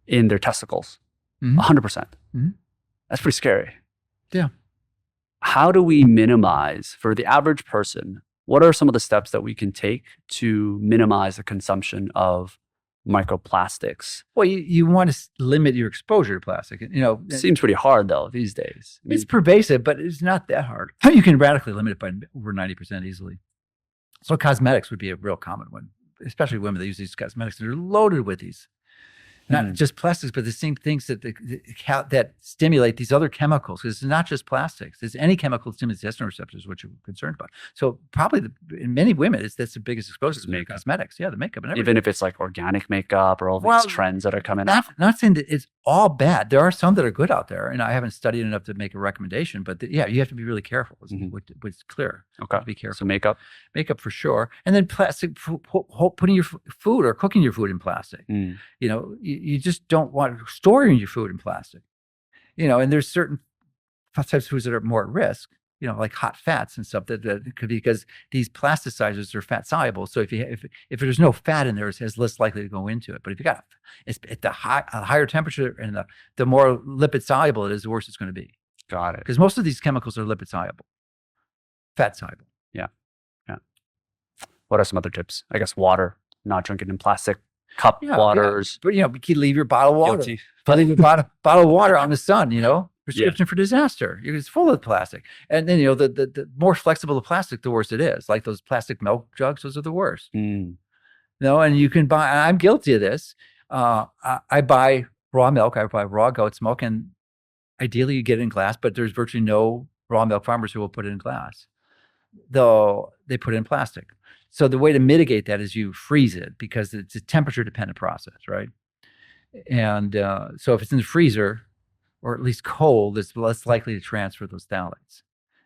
in their testicles. 100%. That's pretty scary. Yeah. How do we minimize, for the average person, what are some of the steps that we can take to minimize the consumption of microplastics? Well, you want to limit your exposure to plastic. It seems pretty hard though these days. It's pervasive, but it's not that hard. You can radically limit it by over 90% easily. So cosmetics would be a real common one, especially women that use these cosmetics. They're loaded with these. Not just plastics, but the same things that stimulate these other chemicals. Because it's not just plastics. It's any chemical that stimulates estrogen receptors, which you're concerned about. So probably in many women, that's the biggest exposure to cosmetics. Yeah, the makeup and everything. Even if it's like organic makeup or all these trends that are coming out. Not saying that it's all bad. There are some that are good out there, and I haven't studied enough to make a recommendation. But yeah, you have to be really careful. What's clear. Okay. Be careful. So makeup for sure, and then plastic. Putting your food or cooking your food in plastic. You just don't want storing your food in plastic. And there's certain types of foods that are more at risk. Like hot fats and stuff that could be because these plasticizers are fat soluble. So if there's no fat in there, it's less likely to go into it. But if you got it's at a higher temperature and the more lipid soluble it is, the worse it's going to be. Got it. Because most of these chemicals are lipid soluble, fat soluble. Yeah. What are some other tips? I guess water, not drinking in plastic cup waters. But you can leave your bottle of water. Guilty. Leave your bottle of water on the sun. Prescription for disaster. It's full of plastic. And then the more flexible the plastic, the worse it is. Like those plastic milk jugs, those are the worst. And you can buy. I'm guilty of this. I buy raw milk. I buy raw goat's milk, and ideally you get it in glass. But there's virtually no raw milk farmers who will put it in glass, though they put it in plastic. So the way to mitigate that is you freeze it because it's a temperature dependent process, right? And so if it's in the freezer or at least cold, it's less likely to transfer those phthalates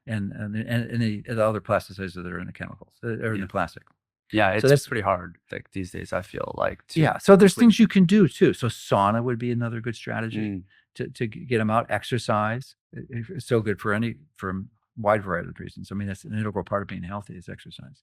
and the other plasticizers that are in the chemicals or in the plastic. Yeah, so that's pretty hard like these days, I feel like. So there's things you can do too. So sauna would be another good strategy to get them out. Exercise. It's so good for a wide variety of reasons. I mean, that's an integral part of being healthy is exercise.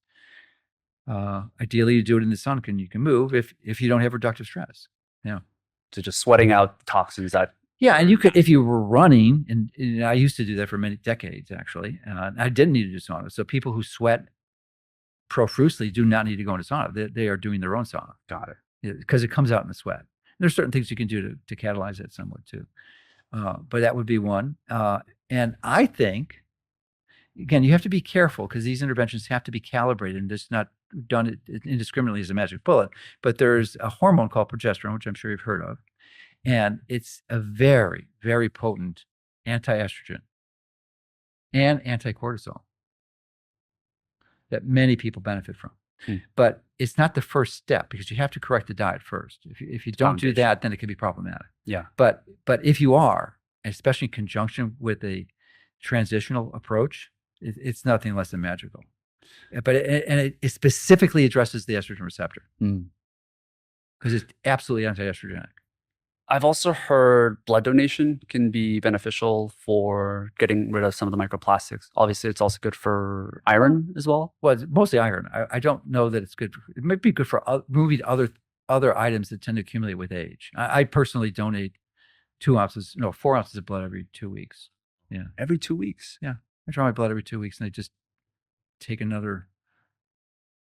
Ideally, you do it in the sun. You can move if you don't have reductive stress. So just sweating out toxins that. Yeah, and you could if you were running, and I used to do that for many decades actually. I didn't need to do sauna. So people who sweat profusely do not need to go into sauna. They are doing their own sauna. Got it. Because it comes out in the sweat. There's certain things you can do to catalyze it somewhat too. But that would be one. And I think, again, you have to be careful because these interventions have to be calibrated and just not done indiscriminately as a magic bullet. But there's a hormone called progesterone, which I'm sure you've heard of. And it's a very, very potent anti-estrogen and anti-cortisol that many people benefit from. But it's not the first step because you have to correct the diet first. If you don't do that, then it can be problematic. Yeah. But if you are, especially in conjunction with a transitional approach, it's nothing less than magical. But it specifically addresses the estrogen receptor because it's absolutely anti-estrogenic. I've also heard blood donation can be beneficial for getting rid of some of the microplastics. Obviously, it's also good for iron as well. Well, it's mostly iron. I don't know that it's good. It might be good for moving other items that tend to accumulate with age. I personally donate 4 ounces of blood every 2 weeks. Yeah. Every 2 weeks? Yeah. I draw my blood every 2 weeks and I just take another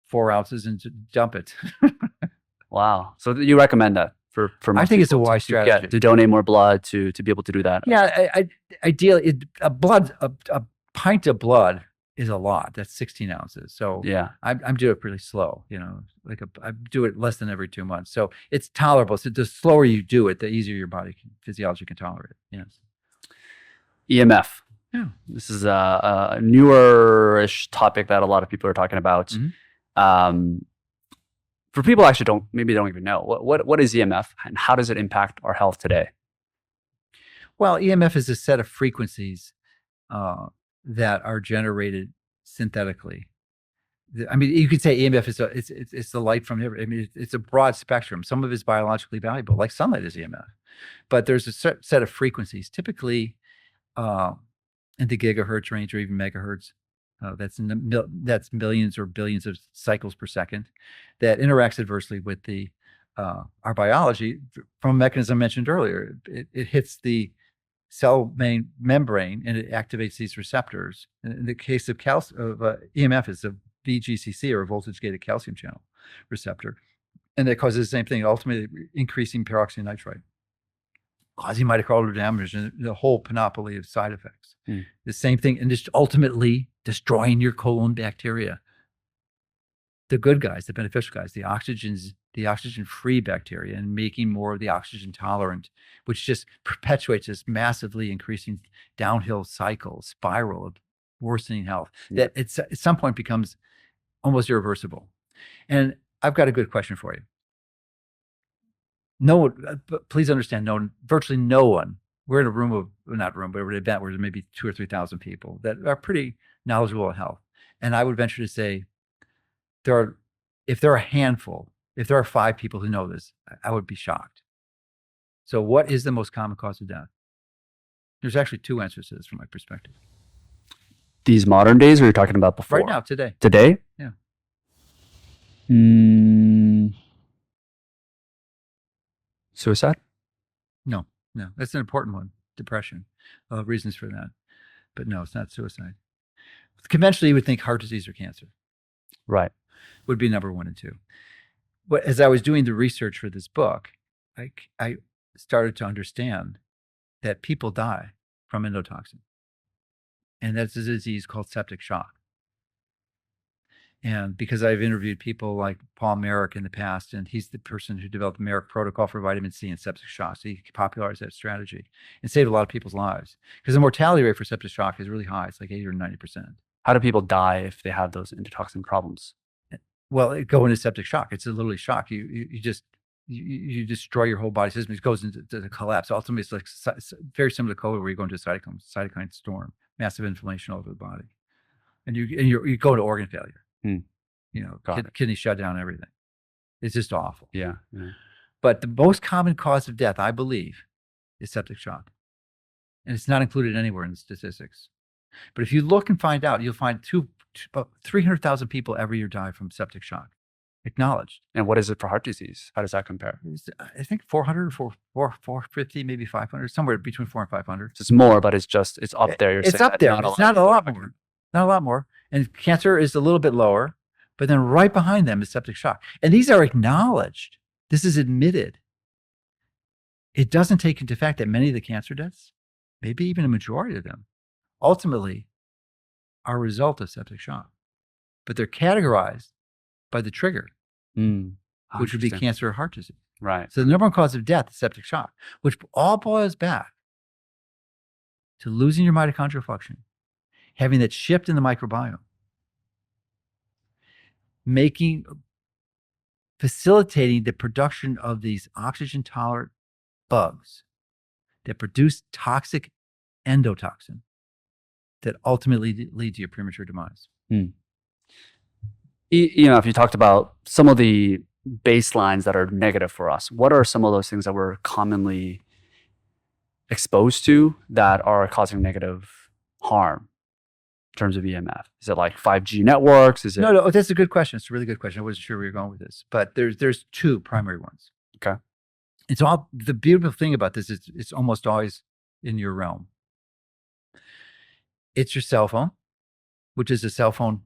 4 ounces and dump it. Wow. So you recommend that? For I think it's a wise strategy to donate more blood to be able to do that. Yeah, ideally, a pint of blood is a lot. That's 16 ounces. So yeah, I'm doing it pretty slow. I do it less than every 2 months. So it's tolerable. So the slower you do it, the easier your physiology can tolerate it. Yes. EMF. Yeah. This is a newer-ish topic that a lot of people are talking about. For people who actually don't even know, what is EMF and how does it impact our health today? Well, EMF is a set of frequencies that are generated synthetically. I mean, you could say EMF is it's the light from every. I mean, it's a broad spectrum. Some of it is biologically valuable, like sunlight is EMF, but there's a set of frequencies, typically in the gigahertz range or even megahertz. That's millions or billions of cycles per second, that interacts adversely with our biology from a mechanism mentioned earlier. It hits the cell membrane and it activates these receptors. In the case of EMF, is a VGCC, or a voltage gated calcium channel receptor, and that causes the same thing, ultimately increasing peroxynitrite, causing mitochondrial damage and the whole panoply of side effects. The same thing, and just ultimately destroying your colon bacteria. The good guys, the beneficial guys, the oxygen-free bacteria, and making more of the oxygen tolerant, which just perpetuates this massively increasing downhill spiral of worsening health that at some point becomes almost irreversible. And I've got a good question for you. Please understand, virtually no one. We're in a room of, not room, but we're at an event where there may be 2,000 or 3,000 people that are pretty knowledgeable on health. And I would venture to say, if there are a handful, if there are 5 people who know this, I would be shocked. So what is the most common cause of death? There's actually 2 answers to this from my perspective. These modern days, or you're talking about before? Right now, today. Today? Yeah. Suicide? No, that's an important one. Depression. Reasons for that. But no, it's not suicide. Conventionally, you would think heart disease or cancer. Right. Would be number 1 and 2. But as I was doing the research for this book, I started to understand that people die from endotoxin. And that's a disease called septic shock. And because I've interviewed people like Paul Merrick in the past, and he's the person who developed the Merrick protocol for vitamin C and septic shock. So he popularized that strategy and saved a lot of people's lives. Because the mortality rate for septic shock is really high. It's like 80 or 90%. How do people die if they have those endotoxin problems? Well, it go into septic shock. It's literally shock. You destroy your whole body system. It goes into the collapse. Ultimately, it's like very similar to COVID, where you go into a cytokine storm, massive inflammation all over the body, and you go into organ failure. Kidney shut down, everything. It's just awful. Yeah. But the most common cause of death, I believe, is septic shock, and it's not included anywhere in the statistics. But if you look and find out, you'll find about 300,000 people every year die from septic shock, acknowledged. And what is it for heart disease? How does that compare? I think 400, 450, maybe 500, somewhere between 400 and 500. So it's more, but it's up there. It's up there. It's not a lot more. Not a lot more. And cancer is a little bit lower, but then right behind them is septic shock. And these are acknowledged. This is admitted. It doesn't take into fact that many of the cancer deaths, maybe even a majority of them, ultimately are a result of septic shock. But they're categorized by the trigger, which would be cancer or heart disease. Right. So the number 1 cause of death is septic shock, which all boils back to losing your mitochondrial function, having that shift in the microbiome, facilitating the production of these oxygen-tolerant bugs that produce toxic endotoxin that ultimately lead to your premature demise. If you talked about some of the baselines that are negative for us, what are some of those things that we're commonly exposed to that are causing negative harm in terms of EMF? Is it like 5G networks? Is it? No, that's a good question. It's a really good question. I wasn't sure where you're going with this, but there's 2 primary ones. Okay. It's all, the beautiful thing about this is it's almost always in your realm. It's your cell phone, which is a cell phone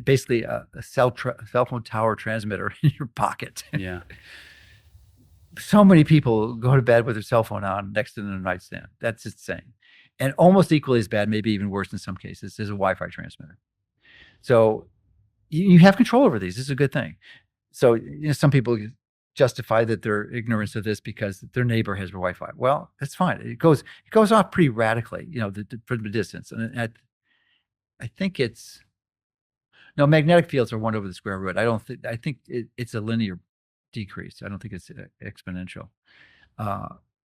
basically a cell phone tower transmitter in your pocket. Yeah. So many people go to bed with their cell phone on next to their nightstand. That's insane. And almost equally as bad, maybe even worse in some cases, is a Wi-Fi transmitter. So you have control over these. This is a good thing. So some people justify that their ignorance of this because their neighbor has Wi-Fi. Well, that's fine. It goes off pretty radically, from the distance. And I think magnetic fields are 1 over the square root. I think it's a linear decrease. I don't think it's exponential.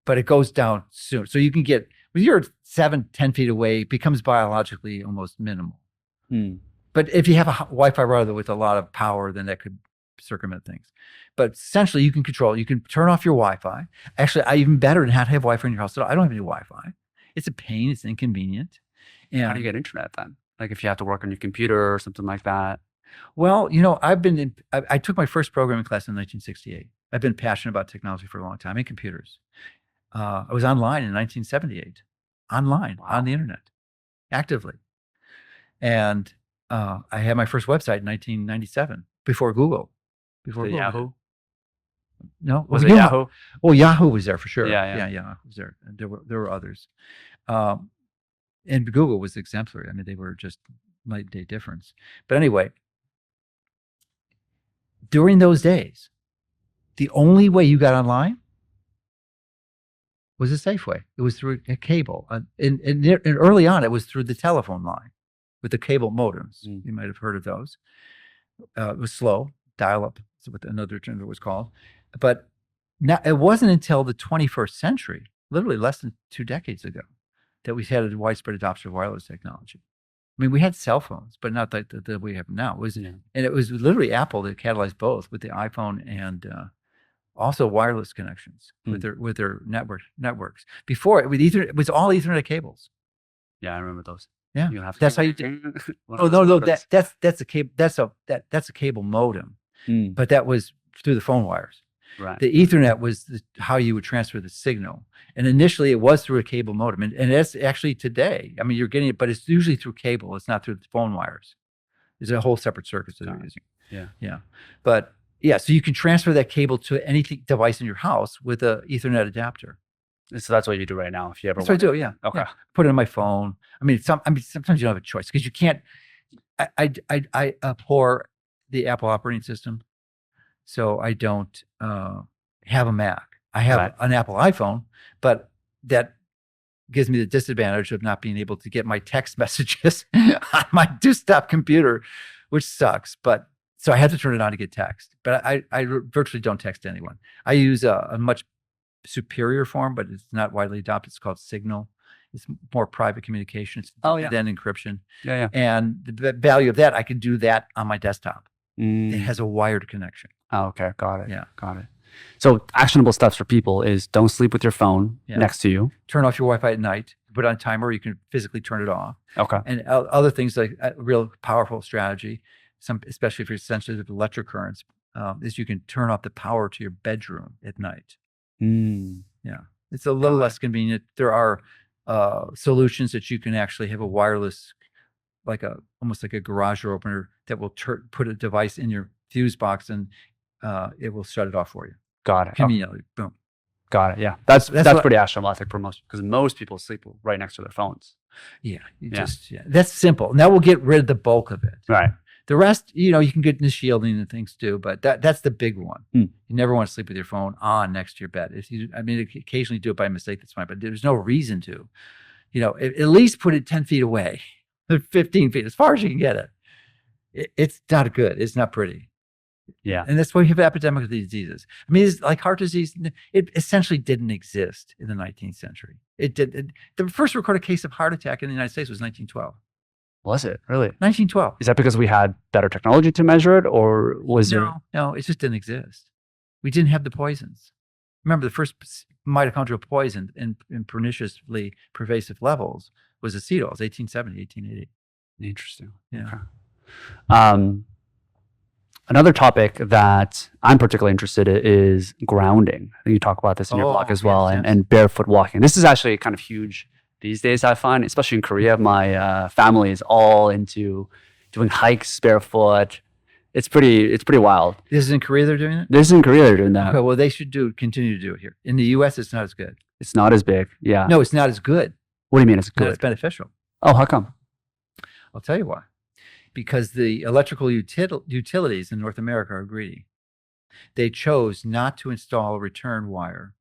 but it goes down soon. So you can get, when you're 7-10 feet away, it becomes biologically almost minimal. But if you have a Wi-Fi router with a lot of power, then that could circumvent things. But essentially, you can control. You can turn off your Wi-Fi. Actually, even better than not have Wi-Fi in your house. I don't have any Wi-Fi. It's a pain. It's inconvenient. And How do you get internet then? Like if you have to work on your computer or something like that? well, I took my first programming class in 1968. I've been passionate about technology for a long time and computers. I was online in 1978, online on the internet, actively. And I had my first website in 1997 before Google. Before The Google. Yahoo? No, Was it Yahoo? Yahoo? Well, Yahoo was there for sure. Yeah. Yahoo was there. And there were others. And Google was exemplary. I mean, they were just night and day difference. But anyway, during those days, the only way you got online was a safe way. It was through a cable. And early on, it was through the telephone line with the cable modems. You might have heard of those. It was slow, dial-up, is what another term it was called. But now, it wasn't until the 21st century, literally less than 2 decades ago, that we had a widespread adoption of wireless technology. I mean, we had cell phones, but not like that we have now. And it was literally Apple that catalyzed both with the iPhone and also wireless connections with their networks. Before it was all Ethernet cables. Yeah, I remember those. Yeah, You have that's how you did. Oh no, that's a cable. That's a cable modem, but that was through the phone wires. Right. The Ethernet was how you would transfer the signal. And initially it was through a cable modem. And that's actually today. I mean, you're getting it, but it's usually through cable. It's not through the phone wires. There's a whole separate circuit that they're using. Yeah. But yeah, so you can transfer that cable to any device in your house with a Ethernet adapter. So that's what you do right now if you ever That's what I do, yeah. Okay. Yeah. Put it on my phone. I mean, sometimes you don't have a choice because you can't. I abhor the Apple operating system. So I don't have a Mac. I have an Apple iPhone, but that gives me the disadvantage of not being able to get my text messages on my desktop computer, which sucks. But so I have to turn it on to get text. But I virtually don't text anyone. I use a much superior form, but it's not widely adopted. It's called Signal. It's more private communication. It's than encryption. Yeah. And the value of that, I can do that on my desktop. It has a wired connection. Oh, okay. Got it. Yeah. Got it. So actionable steps for people is don't sleep with your phone next to you. Turn off your Wi-Fi at night. Put it on timer. You can physically turn it off. Okay. And other things like a real powerful strategy, especially if you're sensitive to electric currents, is you can turn off the power to your bedroom at night. Yeah. It's a little less convenient. There are solutions that you can actually have a wireless, almost like a garage door opener that will put a device in your fuse box and it will shut it off for you. Got it. Conveniently. Boom. Got it. Yeah. That's pretty actionable, I think, for most, because most people sleep right next to their phones. Yeah. That's simple. Now we'll get rid of the bulk of it. Right. The rest, you can get into shielding and things too, but that's the big one. You never want to sleep with your phone on next to your bed. Occasionally do it by mistake, that's fine, but there's no reason to. At least put it 10 feet away, 15 feet, as far as you can get it. It's not good. It's not pretty. Yeah. And that's why we have epidemic of these diseases. I mean, it's like heart disease. It essentially didn't exist in the 19th century. The first recorded case of heart attack in the United States was 1912. Was it really? 1912. Is that because we had better technology to measure it, or was there? No, it just didn't exist. We didn't have the poisons. Remember, the first mitochondrial poison in perniciously pervasive levels was acetals, 1870, 1880. Interesting. Yeah. Okay. Another topic that I'm particularly interested in is grounding. I think you talk about this in your blog as well, yes. and barefoot walking. This is actually kind of huge these days, I find, especially in Korea. My family is all into doing hikes barefoot. It's pretty wild. This is in Korea they're doing it? This is in Korea they're doing that. Okay, well, they should continue to do it here. In the U.S., it's not as good. It's not as big. Yeah. No, it's not as good. What do you mean it's No, good? it's beneficial. Oh, how come? I'll tell you why. Because the electrical utilities in North America are greedy. They chose not to install a return wire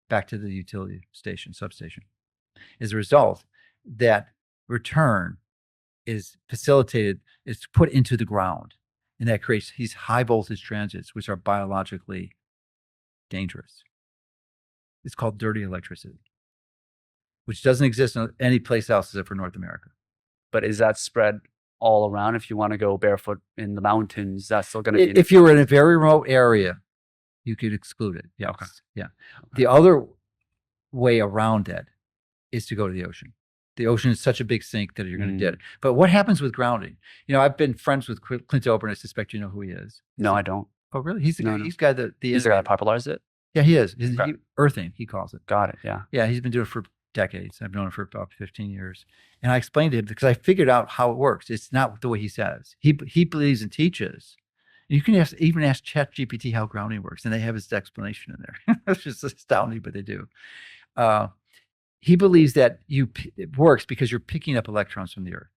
back to the utility substation. As a result, that return is facilitated, is put into the ground. And that creates these high voltage transits, which are biologically dangerous. It's called dirty electricity, which doesn't exist in any place else except for North America. But is that spread all around? If you want to go barefoot in the mountains, that's still going to be. If you were in a very remote area, you could exclude it. Yes. Okay. Yeah. The other way around it is to go to the ocean. The ocean is such a big sink that you're going to get it. But what happens with grounding? I've been friends with Clint Ober, and I suspect you know who he is. No, I don't. Oh, really? He's the guy. No. He's the guy that He's the guy that popularized it. Yeah, he is. Okay. Earthing, he calls it. Got it. Yeah. Yeah, he's been doing it for decades. I've known him for about 15 years. And I explained to him because I figured out how it works. It's not the way he says. He believes and teaches. You can even ask ChatGPT how grounding works, and they have his explanation in there. It's just astounding, but they do. He believes that it works because you're picking up electrons from the earth.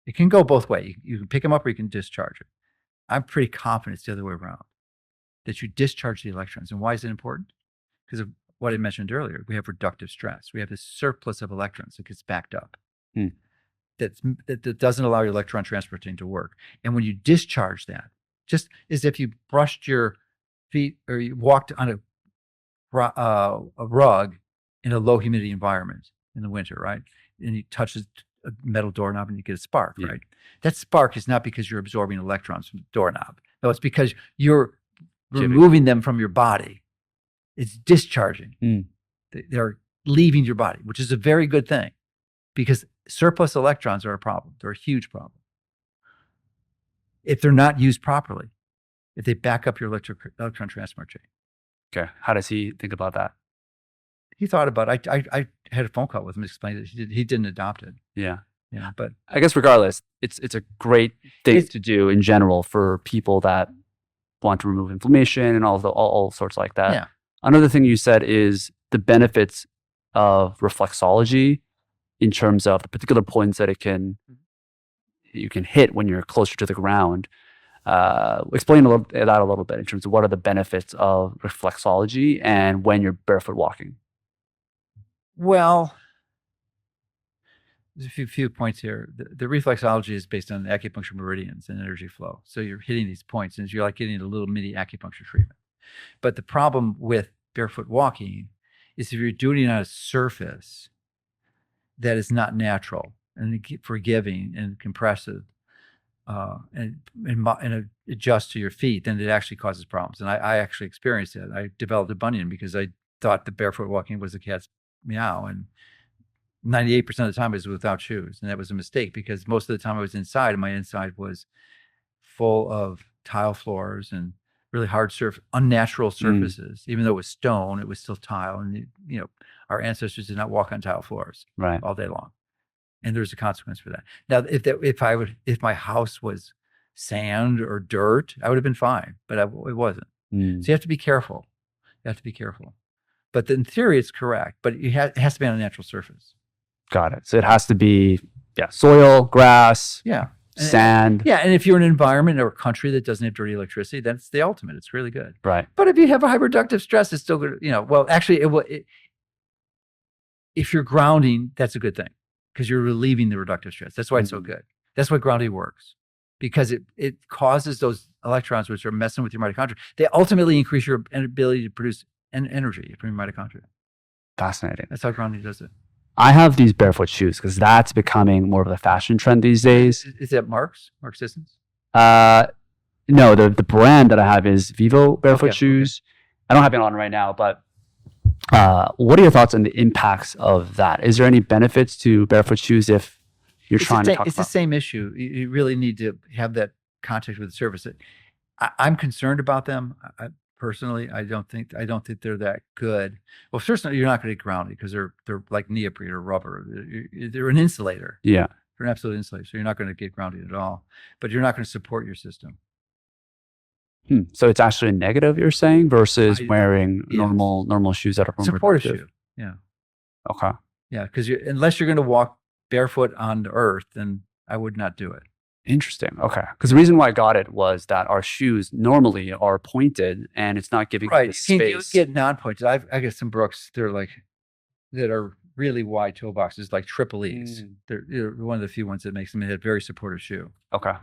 It can go both ways. You can pick them up or you can discharge it. I'm pretty confident it's the other way around, that you discharge the electrons. And why is it important? Because of what I mentioned earlier. We have reductive stress. We have this surplus of electrons that gets backed up. That doesn't allow your electron transporting to work. And when you discharge that, just as if you brushed your feet or you walked on a rug in a low humidity environment in the winter, right? And you touch a metal doorknob and you get a spark, right? That spark is not because you're absorbing electrons from the doorknob. No, it's because you're removing them from your body. It's discharging. They're leaving your body, which is a very good thing because surplus electrons are a problem. They're a huge problem. If they're not used properly, if they back up your electron transport chain. Okay. How does he think about that? He thought about it. I had a phone call with him, explained it. He didn't adopt it. Yeah. Yeah. But I guess regardless, it's a great thing to do in general for people that want to remove inflammation and all sorts like that. Yeah. Another thing you said is the benefits of reflexology in terms of the particular points that you can hit when you're closer to the ground. Explain that a little bit in terms of what are the benefits of reflexology and when you're barefoot walking. Well, there's a few points here. The reflexology is based on acupuncture meridians and energy flow. So you're hitting these points and you're like getting a little mini acupuncture treatment. But the problem with barefoot walking is if you're doing it on a surface that is not natural and forgiving and compressive and adjust to your feet, then it actually causes problems. And I actually experienced it. I developed a bunion because I thought the barefoot walking was a cat's meow, and 98% of the time it was without shoes. And that was a mistake because most of the time I was inside and my inside was full of tile floors and really hard unnatural surfaces. Even though it was stone, it was still tile. And our ancestors did not walk on tile floors all day long. And there's a consequence for that. Now, if my house was sand or dirt, I would have been fine, but it wasn't. So you have to be careful. But in theory, it's correct. But it has to be on a natural surface. Got it. So it has to be soil, grass, sand. And if you're in an environment or a country that doesn't have dirty electricity, that's the ultimate. It's really good. Right. But if you have a high reductive stress, it's still good. Well, actually, if you're grounding, that's a good thing because you're relieving the reductive stress. That's why it's so good. That's why grounding works, because it causes those electrons, which are messing with your mitochondria. They ultimately increase your ability to produce energy from your mitochondria. Fascinating. That's how grounding does it. I have these barefoot shoes because that's becoming more of a fashion trend these days. Is that Mark's Distance? No, the brand that I have is Vivo barefoot shoes. I don't have it on right now, but what are your thoughts on the impacts of that? Is there any benefits to barefoot shoes if you're trying to talk about? It's the same issue. You really need to have that contact with the surface. I'm concerned about them. Personally, I don't think they're that good. Well, certainly you're not going to get grounded because they're like neoprene or rubber. They're an insulator. Yeah, they're an absolute insulator. So you're not going to get grounded at all. But you're not going to support your system. So it's actually negative, you're saying, versus wearing normal shoes that are more supportive protective. shoe. Yeah. Okay. Yeah, because unless you're going to walk barefoot on the earth, then I would not do it. Interesting. Okay. Because the reason why I got it was that our shoes normally are pointed and it's not giving the space. You get non-pointed. I get some Brooks. They're that are really wide toe boxes, like triple E's. They're one of the few ones that makes them a very supportive shoe. Okay.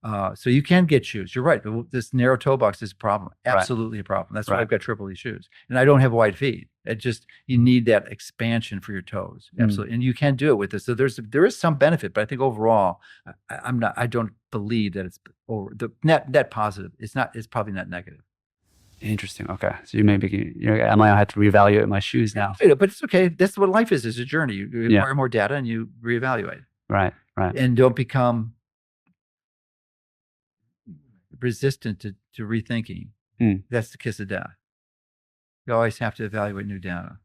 So you can get shoes. You're right. This narrow toe box is a problem. Right. Absolutely a problem. That's why Right. I've got triple E shoes, and I don't have wide feet. You need that expansion for your toes. Absolutely, and you can do it with this. So there is some benefit, but I think overall, I don't believe that it's over the net positive. It's probably not negative. Interesting. Okay. So I might have to reevaluate my shoes now. But it's okay. That's what life is. It's a journey. You Yeah. acquire more data and you reevaluate, Right. Right. and don't become resistant to rethinking. That's the kiss of death. You always have to evaluate new data.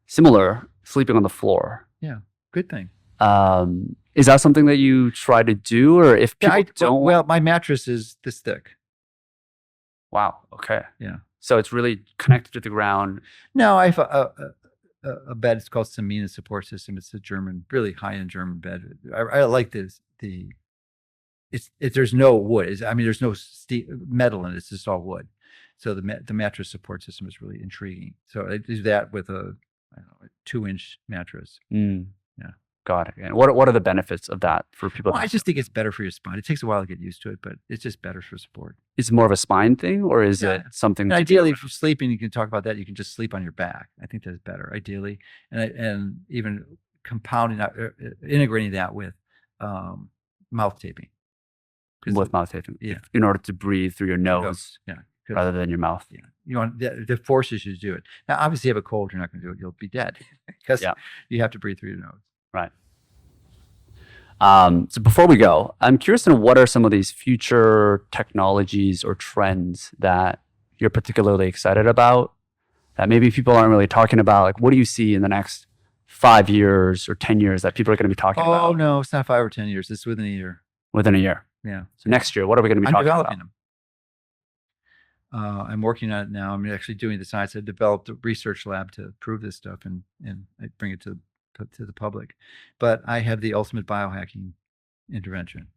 Similar, sleeping on the floor. Yeah, good thing. Is that something that you try to do, or if people don't? Well, my mattress is this thick. Wow. Okay. Yeah. So it's really connected to the ground. No, I have a bed. It's called Samina Support System. It's a German, really high-end German bed. I like this. There's no wood. There's no metal in it. It's just all wood. So the mattress support system is really intriguing. So I do that with a 2-inch mattress. Yeah. Got it. And what are the benefits of that for people? Well, I just think it's better for your spine. It takes a while to get used to it, but it's just better for support. Is it more of a spine thing, or is it something? And ideally, if you're sleeping, you can talk about that. You can just sleep on your back. I think that's better, ideally, and even compounding that, integrating that with mouth taping. With mouth taping, yeah, in order to breathe through your nose, rather than your mouth. Yeah, you want that forces you to do it. Now, obviously, you have a cold, you're not going to do it. You'll be dead because you have to breathe through your nose. Right. So before we go, I'm curious to know what are some of these future technologies or trends that you're particularly excited about that maybe people aren't really talking about? Like, what do you see in the next 5 years or 10 years that people are going to be talking about? Oh, no, it's not 5 or 10 years. It's within a year. Within a year. Yeah. So next year, what are we going to be talking about? I'm developing them. I'm working on it now. I'm actually doing the science. I developed a research lab to prove this stuff and I bring it to the public. But I have the ultimate biohacking intervention,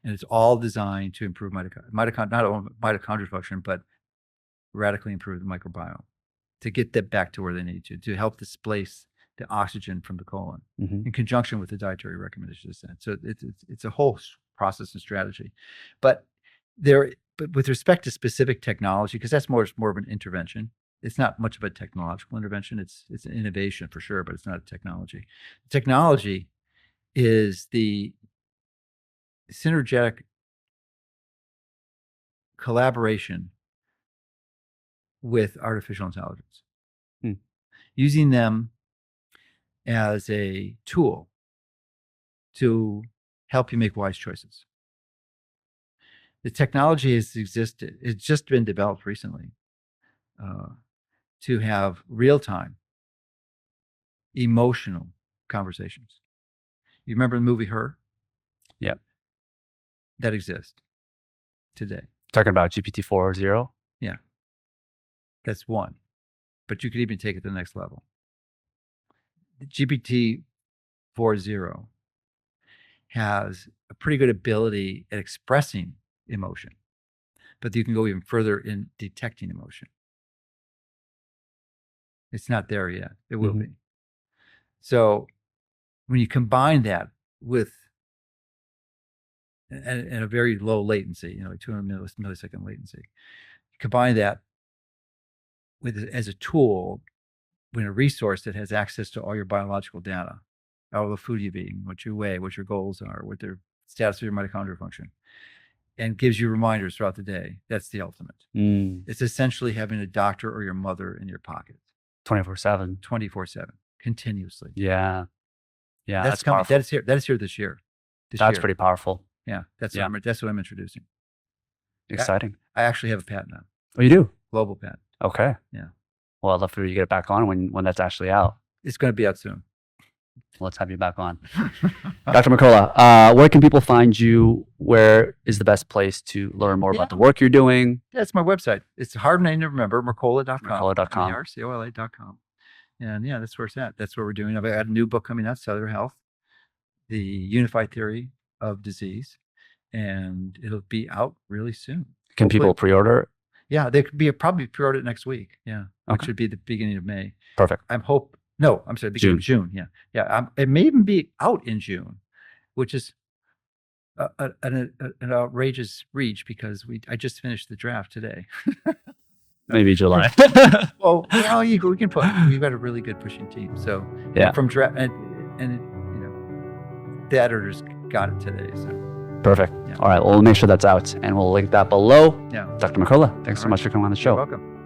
and it's all designed to improve not only mitochondrial function, but radically improve the microbiome to get them back to where they need to help displace the oxygen from the colon in conjunction with the dietary recommendations. So it's a whole process and strategy, but with respect to specific technology, because that's more of an intervention. It's not much of a technological intervention. It's an innovation for sure, but it's not a technology. Technology is the synergetic collaboration with artificial intelligence, using them as a tool to help you make wise choices. The technology has existed. It's just been developed recently to have real-time emotional conversations. You remember the movie Her? Yeah. That exists today. Talking about GPT 4.0? Yeah. That's one. But you could even take it to the next level. GPT 4.0 has a pretty good ability at expressing emotion, but you can go even further in detecting emotion. It's not there yet. It will be. So when you combine that with and a very low latency, like 200 millisecond latency, combine that with as a tool, with a resource that has access to all your biological data, all the food you've eaten, what you weigh, what your goals are, what the status of your mitochondrial function, and gives you reminders throughout the day. That's the ultimate. It's essentially having a doctor or your mother in your pocket. 24/7. 24/7, continuously. Yeah. Yeah. That's coming. Powerful. That is here this year. That's pretty powerful. Yeah. That's what I'm introducing. Exciting. I actually have a patent now. Oh, you do? Global patent. Okay. Yeah. Well, I'd love for you to get it back on when that's actually out. It's going to be out soon. Let's have you back on. Dr. Mercola, where can people find you? Where is the best place to learn more about the work you're doing? That's my website. It's a hard name to remember, Mercola.com. Mercola.com. Mercola.com. And that's where it's at. That's what we're doing. I've got a new book coming out, Cellular Health, the Unified Theory of Disease, and it'll be out really soon. Can Hopefully. people pre-order it? Yeah, they could probably pre-order it next week. Yeah, which should be the beginning of May. Perfect. I'm sorry, beginning of June. Yeah. It may even be out in June, which is an outrageous reach because I just finished the draft today. Maybe July. Well, we can put. We've got a really good pushing team. So Yeah. from draft and the editors got it today. So Perfect. Yeah. All right. Well, we'll make sure that's out and we'll link that below. yeah, Dr. Mercola, thanks so All right. much for coming on the you're show. welcome.